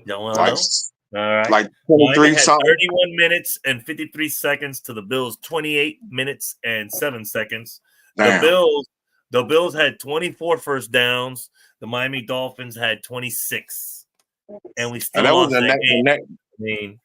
Y'all want to Like, know? All right. like Miami 23 had something. 31 minutes and 53 seconds to the Bills' 28 minutes and 7 seconds. Damn. The Bills had 24 first downs. The Miami Dolphins had 26. And we still And that was lost that game.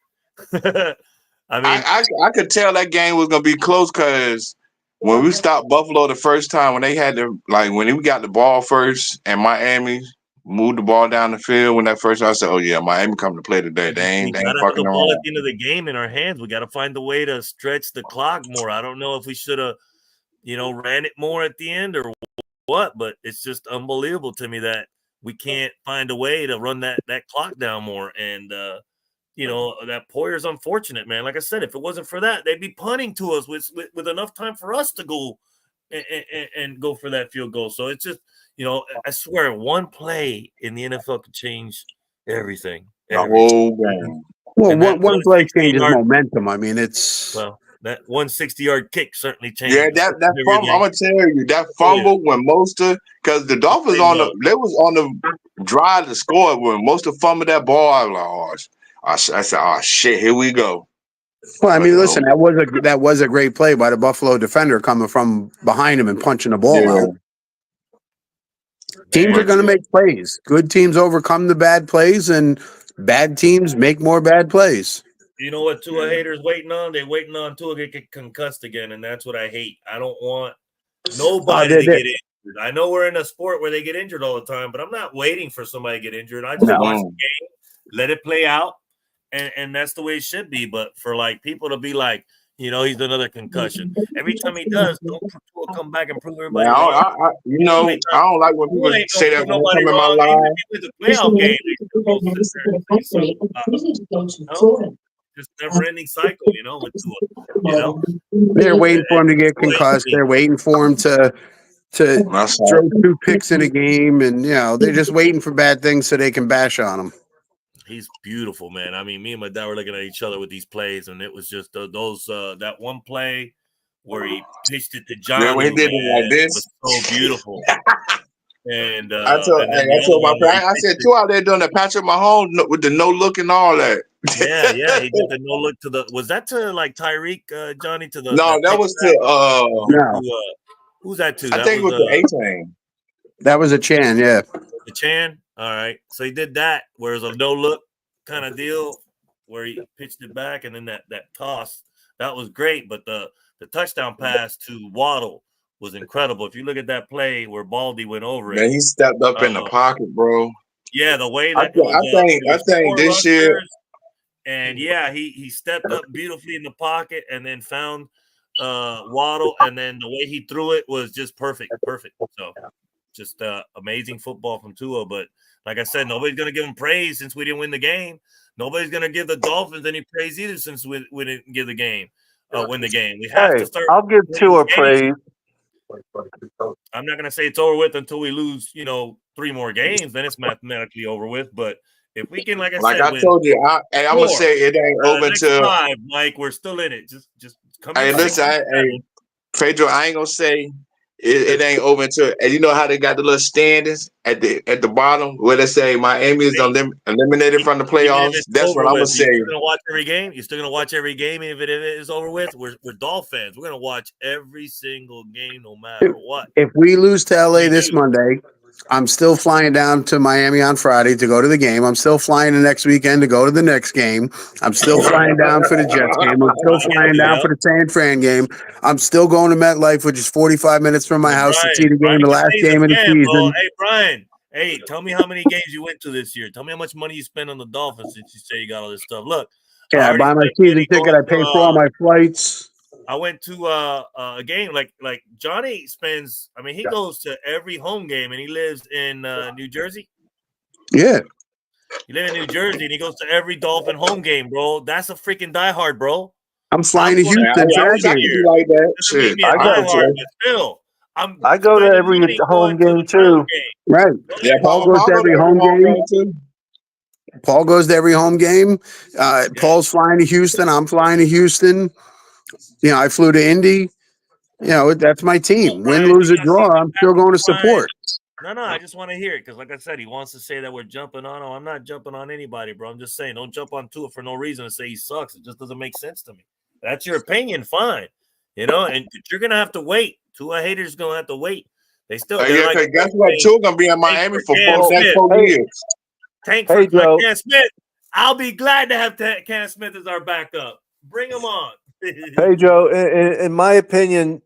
I mean, I could tell that game was gonna be close because when we stopped Buffalo the first time, when they had when we got the ball first and Miami moved the ball down the field when that first, I said, "Oh yeah, Miami come to play today. They ain't gotta have fucking the ball around." at the end of the game in our hands. We got to find a way to stretch the clock more. I don't know if we should have, ran it more at the end or what, but it's just unbelievable to me that we can't find a way to run that clock down more. And that Poyer's unfortunate, man. Like I said, if it wasn't for that, they'd be punting to us with enough time for us to go and go for that field goal. So it's just, I swear, one play in the NFL could change everything. The whole game. Well, one play changes momentum. I mean, it's that 160-yard kick certainly changed. Yeah, that fumble. I'm gonna tell you that fumble when Mostert, because the Dolphins they was on the drive to score when Mostert fumbled that ball. I was like, I said, "Oh shit, here we go." Well, I mean, listen, that was a great play by the Buffalo defender coming from behind him and punching the ball out. Teams are going to make plays. Good teams overcome the bad plays, and bad teams make more bad plays. You know what Tua haters waiting on? They're waiting on Tua to get concussed again, and that's what I hate. I don't want nobody to get injured. I know we're in a sport where they get injured all the time, but I'm not waiting for somebody to get injured. I just watch the game, let it play out, and that's the way it should be. But for people to be like, he's another concussion. Every time he does, don't Tua come back and prove everybody wrong. I don't like when people say that when they come in my life. Even if it's a playoff game, they still go just never-ending cycle, with Tua. They're waiting for him to get concussed. They're waiting for him to throw 2 picks in a game, and they're just waiting for bad things so they can bash on him. He's beautiful, man. I mean, me and my dad were looking at each other with these plays, and it was just that one play where he pitched it to Johnny. Yeah, when he did it like this, was so beautiful. And I told my friend, I said, "Tua out there doing the Patrick Mahomes with the no look and all that." Yeah, he did the no look to the. Was that to Tyreek, Johnny? To the no, that was to who's that to? I think it was the A-Chain. That was a Chan, yeah. The Chan. All right, so he did that, where it was a no look kind of deal, where he pitched it back, and then that toss that was great. But the touchdown pass to Waddle was incredible. If you look at that play where Baldy went over it, man, he stepped up in the pocket, bro. Yeah, the way that I think this year. And he stepped up beautifully in the pocket and then found Waddle, and then the way he threw it was just perfect. So just amazing football from Tua. But like I said, nobody's gonna give him praise since we didn't win the game. Nobody's gonna give the Dolphins any praise either since we didn't give the game win the game. We have to start. I'll give Tua praise. I'm not gonna say it's over with until we lose, 3 more games. Then it's mathematically over with. But if we can, like I said, I told you, I'm gonna say it ain't over until 5, Mike. We're still in it. Just come. Hey, listen, Pedro, I ain't gonna say it ain't over until. And you know how they got the little standings at the bottom where they say Miami is eliminated from the playoffs. That's what I'm gonna say. You're gonna watch every game. You're still gonna watch every game, even if it is over with. We're Dolphins. We're gonna watch every single game, no matter what. If we lose to LA this Monday, I'm still flying down to Miami on Friday to go to the game. I'm still flying the next weekend to go to the next game. I'm still flying down for the Jets game. I'm still flying down for the San Fran game. I'm still going to MetLife, which is 45 minutes from my house to see the game, the last game of the season. Bro. Hey, Brian. Hey, tell me how many games you went to this year. Tell me how much money you spent on the Dolphins since you say you got all this stuff. Look. Yeah, I buy my season ticket. I pay for all my flights. I went to a game like Johnny spends. I mean, he goes to every home game, and he lives in New Jersey. Yeah. He lives in New Jersey and he goes to every Dolphin home game, bro. That's a freaking diehard, bro. I'm flying to going Houston every for I that wish I single could game. be year. like that. Doesn't make Shit, me a I go diehard, to. but still, I'm I go to spending every money home going to the game Browns too. game. Right. Go Yeah, ahead. Paul goes to Paul go to every every home home game. game too. Paul goes to every home game. Yeah. Paul's flying to Houston. I'm flying to Houston. You know, I flew to Indy. You know, that's my team. Win, Brian, do lose, or y'all see draw. the I'm still going to Brian? support. No, I just want to hear it because, like I said, he wants to say that we're jumping on him. I'm not jumping on anybody, bro. I'm just saying, don't jump on Tua for no reason and say he sucks. It just doesn't make sense to me. That's your opinion, fine. You know, and you're gonna have to wait. Tua haters gonna have to wait. They're Yeah, like, because guess what? Two gonna be in Miami for Cam next Smith. 4 years. Tank Hey, for Joe. Cam Smith. I'll be glad to have Cam Smith as our backup. Bring him on. Hey, Joe. In my opinion,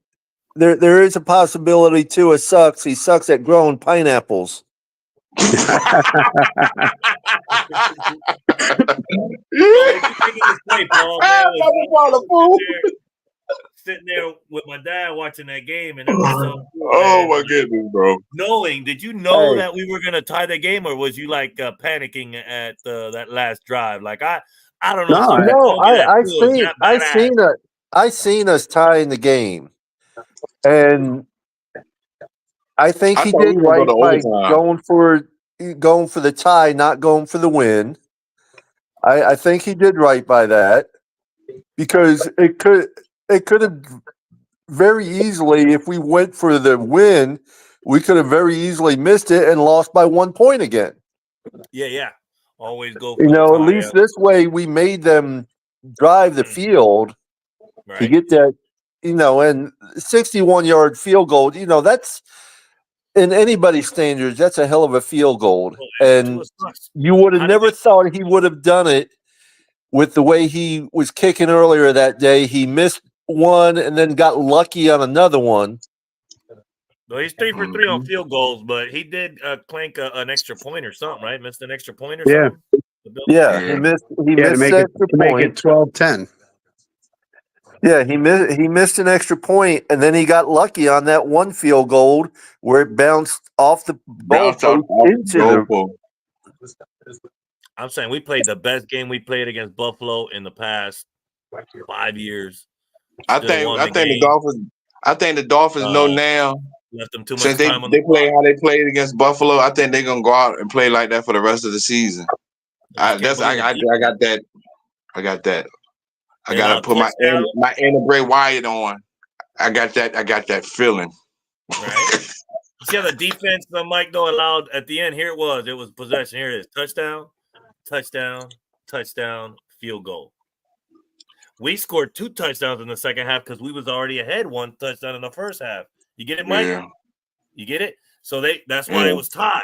there is a possibility Tua sucks. He sucks at growing pineapples. Paul, man, sitting there with my dad watching that game, and that was so cool, Oh man. my goodness, bro! Did you know Hey. that we were gonna tie the game, or was you like panicking at that last drive? Like I don't know. No, Something No, told me that Tua was that badass. I seen us tying the game, and I think I he thought we did were gonna go right to by overtime. going for the tie, not going for the win. I think he did right by that because it could have very easily, if we went for the win, we could have very easily missed it and lost by 1 point again. Yeah. Always go You for the know, at tie. least this way we made them drive the field to Right. get that, and 61-yard field goal, that's in anybody's standards, that's a hell of a field goal. And you would have never thought he would have done it with the way he was kicking earlier that day. He missed one and then got lucky on another one. Well, he's 3 for 3 on field goals, but he did clank an extra point or something, right? Missed an extra point or something. Yeah, he missed to make it 12-10. Yeah, he missed an extra point, and then he got lucky on that one field goal where it bounced off the goalpost into the. I'm saying we played the best game we played against Buffalo in the past 5 years. I think the Dolphins know now. Left them too much Since time on they the play how they played against Buffalo, I think they're gonna go out and play like that for the rest of the season. I got that. I gotta put my Anna Bray Wyatt on. I got that feeling. Right. You see how the defense, Mike, though, allowed at the end. Here it was possession. Here it is. Touchdown, field goal. We scored 2 touchdowns in the second half because we was already ahead 1 touchdown in the first half. You get it, Mike? Yeah. You get it? So that's why it was tied.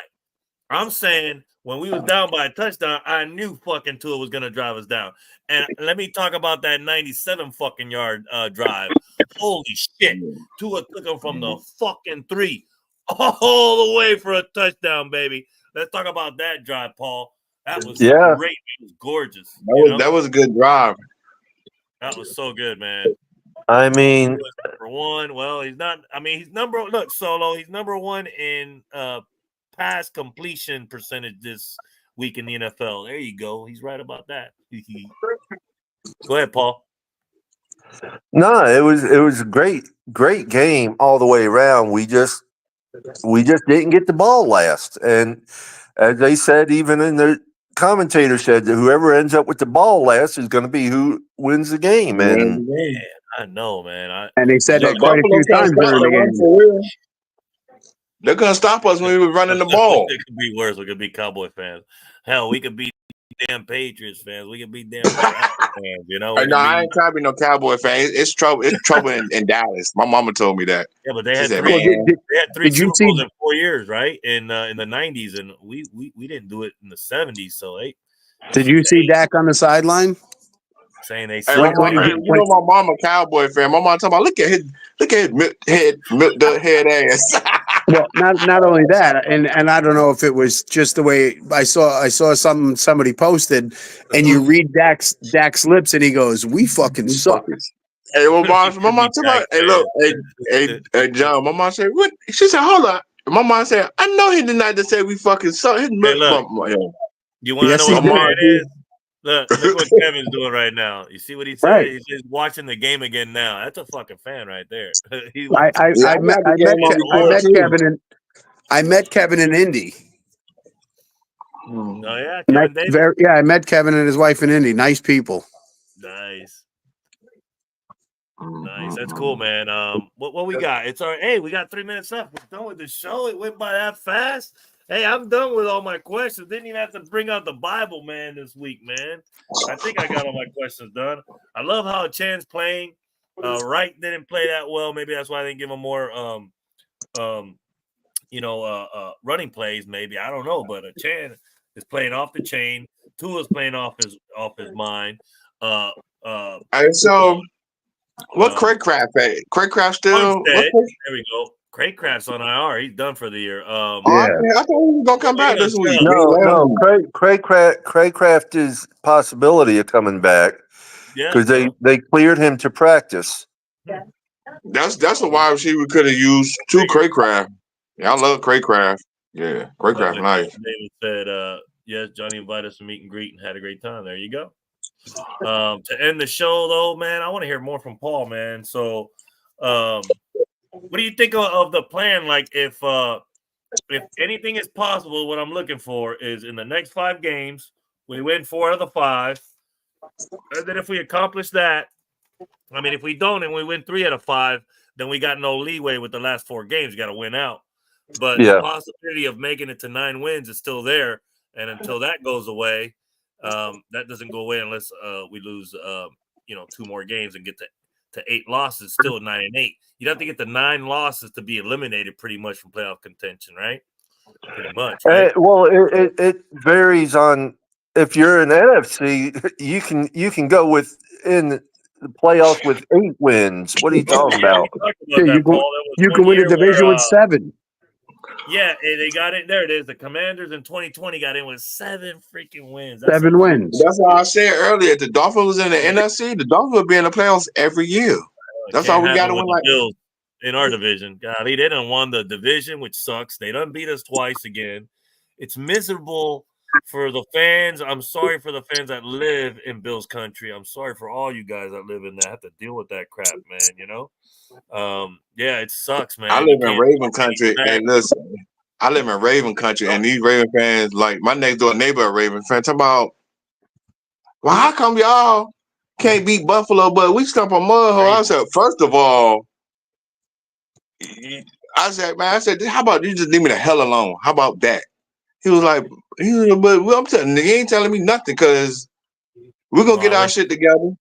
I'm saying when we was down by a touchdown, I knew fucking Tua was gonna drive us down. And let me talk about that 97 fucking yard drive. Holy shit! Tua took him from the fucking 3 all the way for a touchdown, baby. Let's talk about that drive, Paul. That was great. It was gorgeous. That was a good drive. That was so good, man. I mean, number 1. Well, he's not. I mean, he's number. Look, Solo. He's number 1 in pass completion percentage this week in the NFL. There you go. He's right about that. Go ahead, Paul. No, it was a great game all the way around. We just didn't get the ball last, and as they said, even in the commentator said that whoever ends up with the ball last is going to be who wins the game. And I know, man. And they said that quite a few times during the game. They're gonna stop us when we were running the ball. It could be worse. We could be Cowboy fans. Hell, we could be damn Patriots fans. We could be damn fans. No, I ain't trying to be no Cowboy fan. It's trouble. It's trouble in Dallas. My mama told me that. Yeah, but they had 3 Super Bowls in 4 years, right? In the 90s, and we didn't do it in the 70s. So did you see Dak on the sideline? Saying they my mama Cowboy fan. My mom talking about look at his head ass. Well, not only that, and I don't know if it was just the way I saw somebody posted, and you read Dak's lips, and he goes, "We fucking suck." Hey, my mom talking about, hey, look, hey, John. My mom said, "What?" She said, "Hold on." My mom said, "I know he did not just say we fucking suck." His You want to Yes, know he what did. Amar it is? Look what Kevin's doing right now. You see what he said? Right. He's just watching the game again now. That's a fucking fan right there. He I watching. I, Yeah, I I met got the game on I record met too. Kevin in Indy. Oh yeah, Kevin Davis. I met Kevin and his wife in Indy. Nice people. Nice. Nice. That's cool, man. What we got? It's all right. Hey, we got 3 minutes left. We're done with the show. It went by that fast. Hey, I'm done with all my questions. Didn't even have to bring out the Bible, man, this week, man. I think I got all my questions done. I love how Chan's playing. Wright didn't play that well. Maybe that's why I didn't give him more running plays, maybe. I don't know, but Chan is playing off the chain. Tua's playing off his mind. And so what Craycraft at? Craycraft still Armstead, what? there we go. Craycraft's on IR. He's done for the year. I thought he was gonna come back this week. No. Craycraft is possibility of coming back because they cleared him to practice. That's a wide receiver we could have used to Craycraft. Yeah, I love Craycraft. Yeah, Craycraft nice. David said, yes, Johnny invited us to meet and greet and had a great time. There you go. To end the show, though, man, I want to hear more from Paul, man. So, what do you think of the plan? Like, if anything is possible, what I'm looking for is in the next 5 games, we win 4 out of the 5. And then if we accomplish that, I mean, if we don't and we win 3 out of 5, then we got no leeway with the last 4 games. You got to win out. But the possibility of making it to 9 wins is still there. And until that goes away, that doesn't go away unless we lose, 2 more games and get to 8 losses, still 9-8. You'd have to get the 9 losses to be eliminated pretty much from playoff contention, right? Pretty much, right? Well, it varies on if you're an NFC, you can go in the playoffs with 8 wins. What are you talking about? You can win a division with 7. Yeah, they got it. There it is. The Commanders in 2020 got in with 7 freaking wins. 7 wins. That's why I said earlier. If the Dolphins was in the NFC, the Dolphins would be in the playoffs every year. That's all we got to win. Like Bills in our division. Golly, they done won the division, which sucks. They done beat us twice again. It's miserable for the fans. I'm sorry for the fans that live in Bills country. I'm sorry for all you guys that live in that have to deal with that crap, man. You know. Yeah, it sucks, man. I live in Raven country, and listen, I live in Raven country, and these Raven fans, like my next door neighbor, a Raven fan, talking about, well, how come y'all can't beat Buffalo, but we stump on Mudhole? I said, first of all, I said, how about you just leave me the hell alone? How about that? He was like, but I'm telling you, he ain't telling me nothing because we're gonna get our shit together.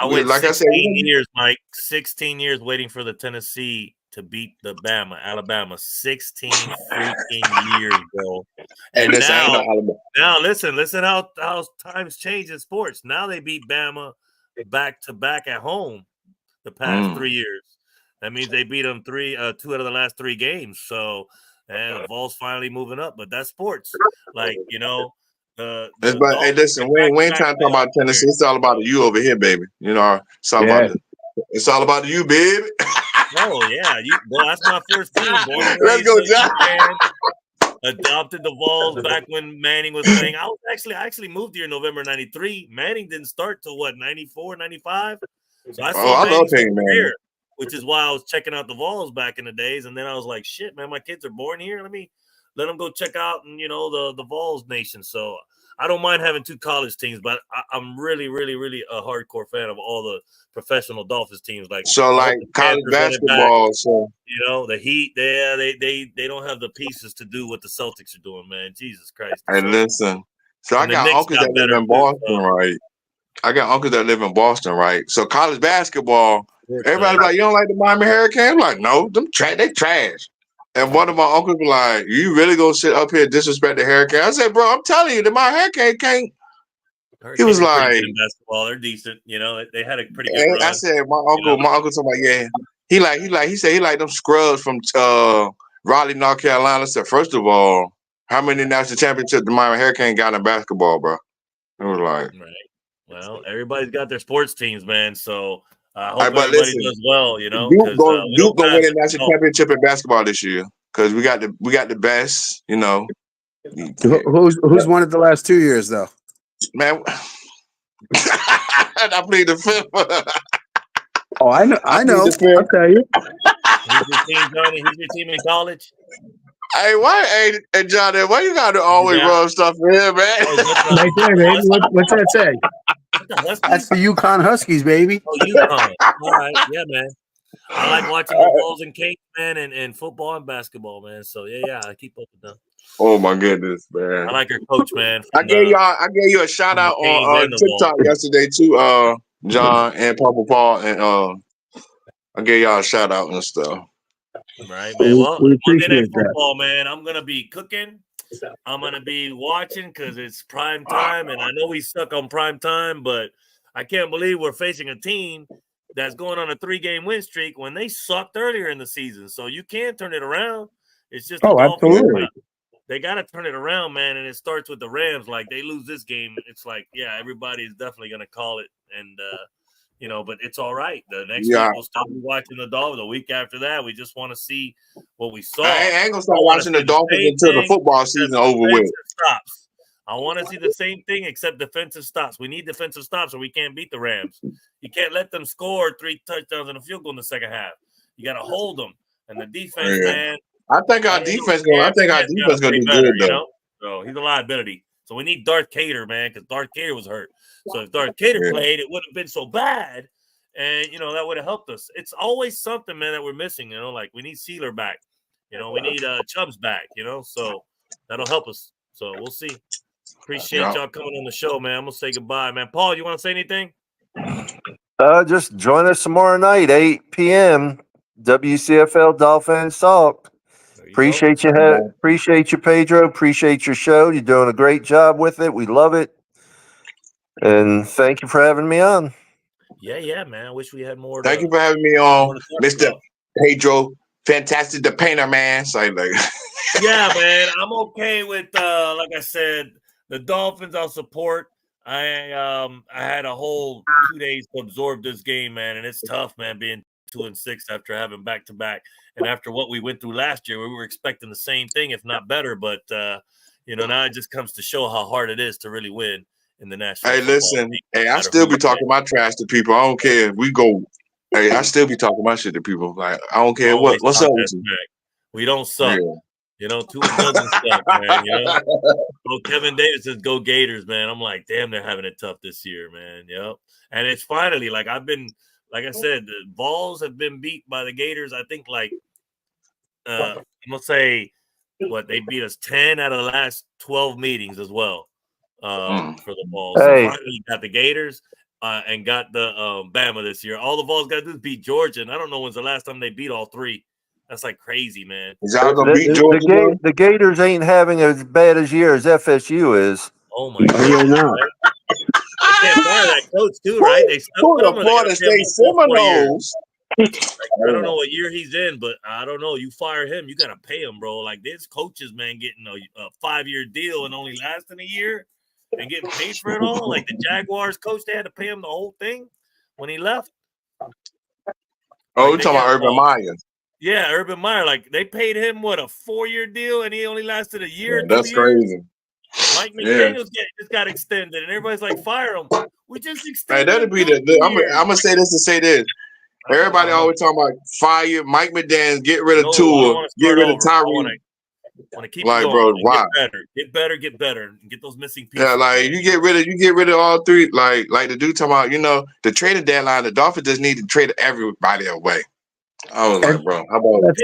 I went like 16 years, Mike. 16 years waiting for the Tennessee to beat the Alabama. 16 freaking years, bro. And now listen how times change in sports. Now they beat Bama back to back at home the past 3 years. That means they beat them 2 out of the last 3 games. So, and the Vols finally moving up, but that's sports. Like, you know. Hey, listen, we ain't trying to talk about Tennessee. It's all about you over here, baby. You know, it's all about you, baby. Oh yeah, that's my first team. Born and Let's go, John. Adopted the Vols back when Manning was playing. I actually moved here in November '93. Manning didn't start till 94, 95. So I saw Manning's career, which is why I was checking out the Vols back in the days. And then I was like, shit, man, my kids are born here. Let them go check out, and the Vols nation. So I don't mind having 2 college teams, but I'm really, really, really a hardcore fan of all the professional Dolphins teams. Like college basketball. Back, so the Heat, they don't have the pieces to do what the Celtics are doing, man. Jesus Christ! Hey, listen. So I got uncles that live in Boston, right? I got uncles that live in Boston, right? So college basketball, everybody's like, you don't like the Miami Hurricanes? I'm like, no, they trash. And one of my uncles was like, you really gonna sit up here and disrespect the Hurricane? I said, bro, I'm telling you, my Hurricane can't. He was like, in basketball, they're decent. They had a pretty good run. I said, my uncle told me, yeah. He said he like them scrubs from Raleigh, North Carolina. I said, first of all, how many national championships the Miami Hurricane got in basketball, bro? It was like, right. Well, everybody's got their sports teams, man. So I hope everybody does well. Duke gonna win a national championship in basketball this year because we got the best. Who's won it the last 2 years though? Man, I played the fifth. Oh, I know. I I plead know. the fifth. I'll tell you. Who's your team, Johnny? Who's your team in college? Hey, why, hey, Johnny, why you gotta always Yeah. rub stuff in here, man? Oh, is that Right there, baby. What's that say? the Huskies? That's the Yukon Huskies, baby. Oh, UConn. All right. Yeah, man. I like watching the Bulls and Kings, man, and football and basketball, man. So yeah, I keep up with them. Oh my goodness, man! I like our coach, man. I gave you a shout out the Canes on and the TikTok Bulls. yesterday too, John and Papa Paul, and I gave y'all a shout out and stuff. Right, man. Well, We Monday Night appreciate that. Football, man. I'm gonna be cooking. I'm gonna be watching because it's prime time, and I know we stuck on prime time, but I can't believe we're facing a team that's going on a 3-game win streak when they sucked earlier in the season. So you can't turn it around. It's just the Dolphins. Absolutely. They got to turn it around, man. And it starts with the Rams. Like they lose this game, it's like, yeah, everybody is definitely gonna call it, and but it's all right. The next week we'll still be watching the Dolphins. The week after that, we just want to see what we saw. I ain't gonna start watching the Dolphins until the football season over with. Stops. I want to see the same thing except defensive stops. We need defensive stops or we can't beat the Rams. You can't let them score 3 touchdowns and a field goal in the second half. You got to hold them. And the defense, man. I think our defense gonna do good though. So he's a liability. So we need Darth Cater, man, because Darth Cater was hurt. So if Darth Cater played, it wouldn't have been so bad. And, that would have helped us. It's always something, man, that we're missing, like we need Sealer back. We need Chubbs back, so that'll help us. So we'll see. Appreciate y'all coming on the show, man. I'm going to say goodbye, man. Paul, you want to say anything? Just join us tomorrow night, 8 p.m. WCFL Dolphins Talk. Appreciate you, Pedro. Appreciate your show. You're doing a great job with it. We love it. And thank you for having me on. Yeah, man. I wish we had more. Thank you for having me on, Mr. Pedro. Fantastic, the painter, man. So yeah, man. I'm okay with, like I said, the Dolphins. I'll support. I had a whole 2 days to absorb this game, man, and it's tough, man, being 2-6 after having back-to-back, and after what we went through last year, we were expecting the same thing, if not better. But now it just comes to show how hard it is to really win in the national. Hey, listen, I still be talking my trash to people. I don't care if we go. Hey, I still be talking my shit to people. Like I don't care what's up with you. We don't suck. Yeah. 2 doesn't suck, man. Well, Kevin Davis says, "Go Gators, man." I'm like, damn, they're having it tough this year, man. Yep. And it's finally like I said, the Vols have been beat by the Gators. I think I'm gonna say they beat us 10 out of the last 12 meetings as well. For the Vols. Hey. So finally got the Gators and got the Bama this year. All the Vols got to do is beat Georgia, and I don't know when's the last time they beat all 3. That's like crazy, man. Y'all gonna beat Georgia? The Gators ain't having as bad a year as FSU is. Oh my God! You're not. They can't fire that coach too, right? They stuck with him. Florida State Seminoles. I don't know what year he's in, but I don't know. You fire him, you gotta pay him, bro. Like this coaches, man, getting a 5-year deal and only lasting a year and getting paid for it all. Like the Jaguars coach, they had to pay him the whole thing when he left. Oh, you're talking about Urban Meyer. Yeah, Urban Meyer. Like they paid him a 4-year deal, and he only lasted a year. That's crazy. Mike McDaniels just got extended, and everybody's like, fire him. We just extended. Hey, that'd be I'm gonna say this to say this. Everybody always talking about fire Mike McDaniels, get rid of Tua, get rid of Tyree. Want to keep like, going. bro, why? Get better, and get those missing pieces. Yeah, like you get rid of all 3. Like the dude talking about, the trading deadline. The Dolphins just need to trade everybody away. I was like, bro, how about that's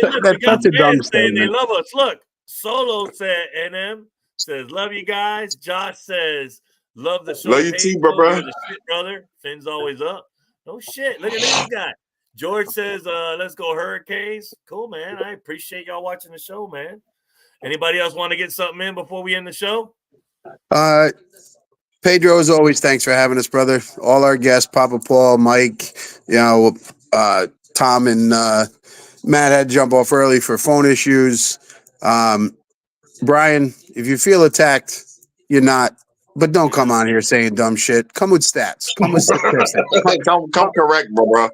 a dumb statement. They statement. love us. Look, Solo said, NM says, love you guys. Josh says, love the show. Love you too, bro. Shit, brother. Finn's always up. No shit. Look at this guy. George says, let's go Hurricanes. Cool, man. I appreciate y'all watching the show, man. Anybody else want to get something in before we end the show? Pedro, as always, thanks for having us, brother. All our guests, Papa Paul, Mike, Tom and Matt had to jump off early for phone issues. Brian, if you feel attacked, you're not. But don't come on here saying dumb shit. Come with stats. Come with statistics. come correct, bro.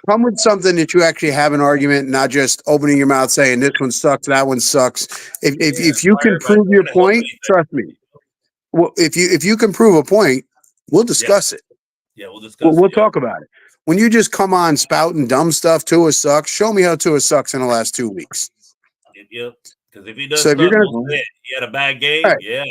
Come with something that you actually have an argument, not just opening your mouth saying this one sucks, that one sucks. If you can prove your point, trust me. Well, if you can prove a point, we'll discuss it. Yeah, we'll discuss. We'll talk about it. When you just come on spouting dumb stuff, Tua sucks. Show me how Tua sucks in the last 2 weeks. Yep. Because if he does So if stuff, you're gonna, we'll say it. He had a bad game. right. Yeah,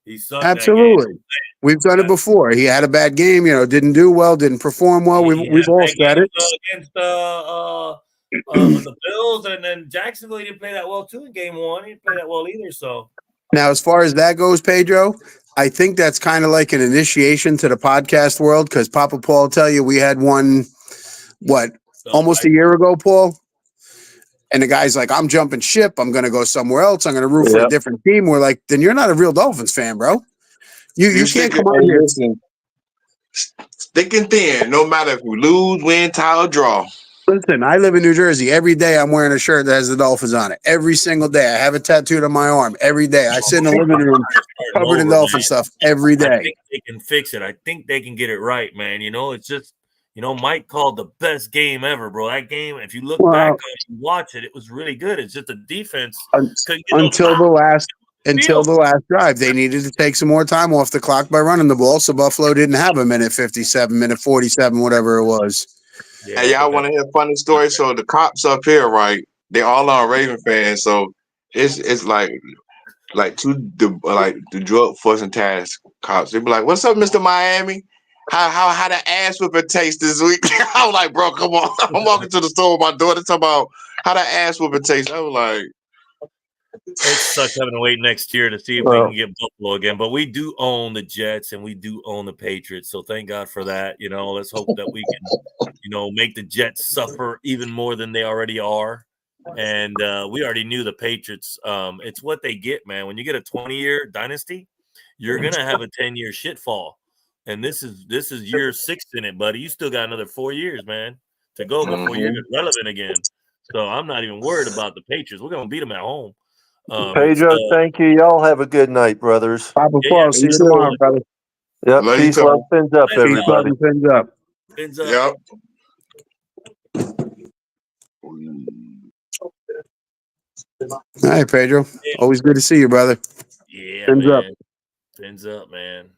he sucked Absolutely. that game. We've done it before. He had a bad game. Didn't do well. Didn't perform well. We've all said it. Against the Bills, and then Jacksonville, he didn't play that well too in game 1. He didn't play that well either. So now, as far as that goes, Pedro, I think that's kind of like an initiation to the podcast world because Papa Paul will tell you we had one, almost a year ago, Paul? And the guy's like, I'm jumping ship. I'm going to go somewhere else. I'm going to root for a different team. We're like, then you're not a real Dolphins fan, bro. You can't come on here. Listen, thick and thin, no matter if we lose, win, tie, or draw. Listen, I live in New Jersey. Every day I'm wearing a shirt that has the Dolphins on it. Every single day. I have it tattooed on my arm. Every day. I sit in the living room covered in Dolphin stuff every day. I think they can fix it. I think they can get it right, man. It's just, Mike called the best game ever, bro. That game, if you look back on it, you watch it, it was really good. It's just the defense until the last drive. They needed to take some more time off the clock by running the ball, so Buffalo didn't have a minute 57, minute 47, whatever it was. Yeah, hey, y'all want to hear a funny story? So the cops up here, right? They all are Raven fans, so it's like the drug enforcement task cops. They be like, "What's up, Mr. Miami? How the ass whipping taste this week?" I was like, "Bro, come on!" I'm walking to the store with my daughter, talking about how the ass whipping taste. I was like, it sucks having to wait next year to see if we can get Buffalo again. But we do own the Jets and we do own the Patriots. So thank God for that. Let's hope that we can, make the Jets suffer even more than they already are. And we already knew the Patriots. It's what they get, man. When you get a 20-year dynasty, you're gonna have a 10-year shitfall. And this is year 6 in it, buddy. You still got another 4 years, man, to go before you're relevant again. So I'm not even worried about the Patriots. We're gonna beat them at home. Pedro, thank you. Y'all have a good night, brothers. Papa Paul, see you tomorrow, brother. Yep. Peace, love, fins up, everybody. Fins up. Fins up. Yep. All right, Pedro. Always good to see you, brother. Yeah, Fins man. up. Fins up, man.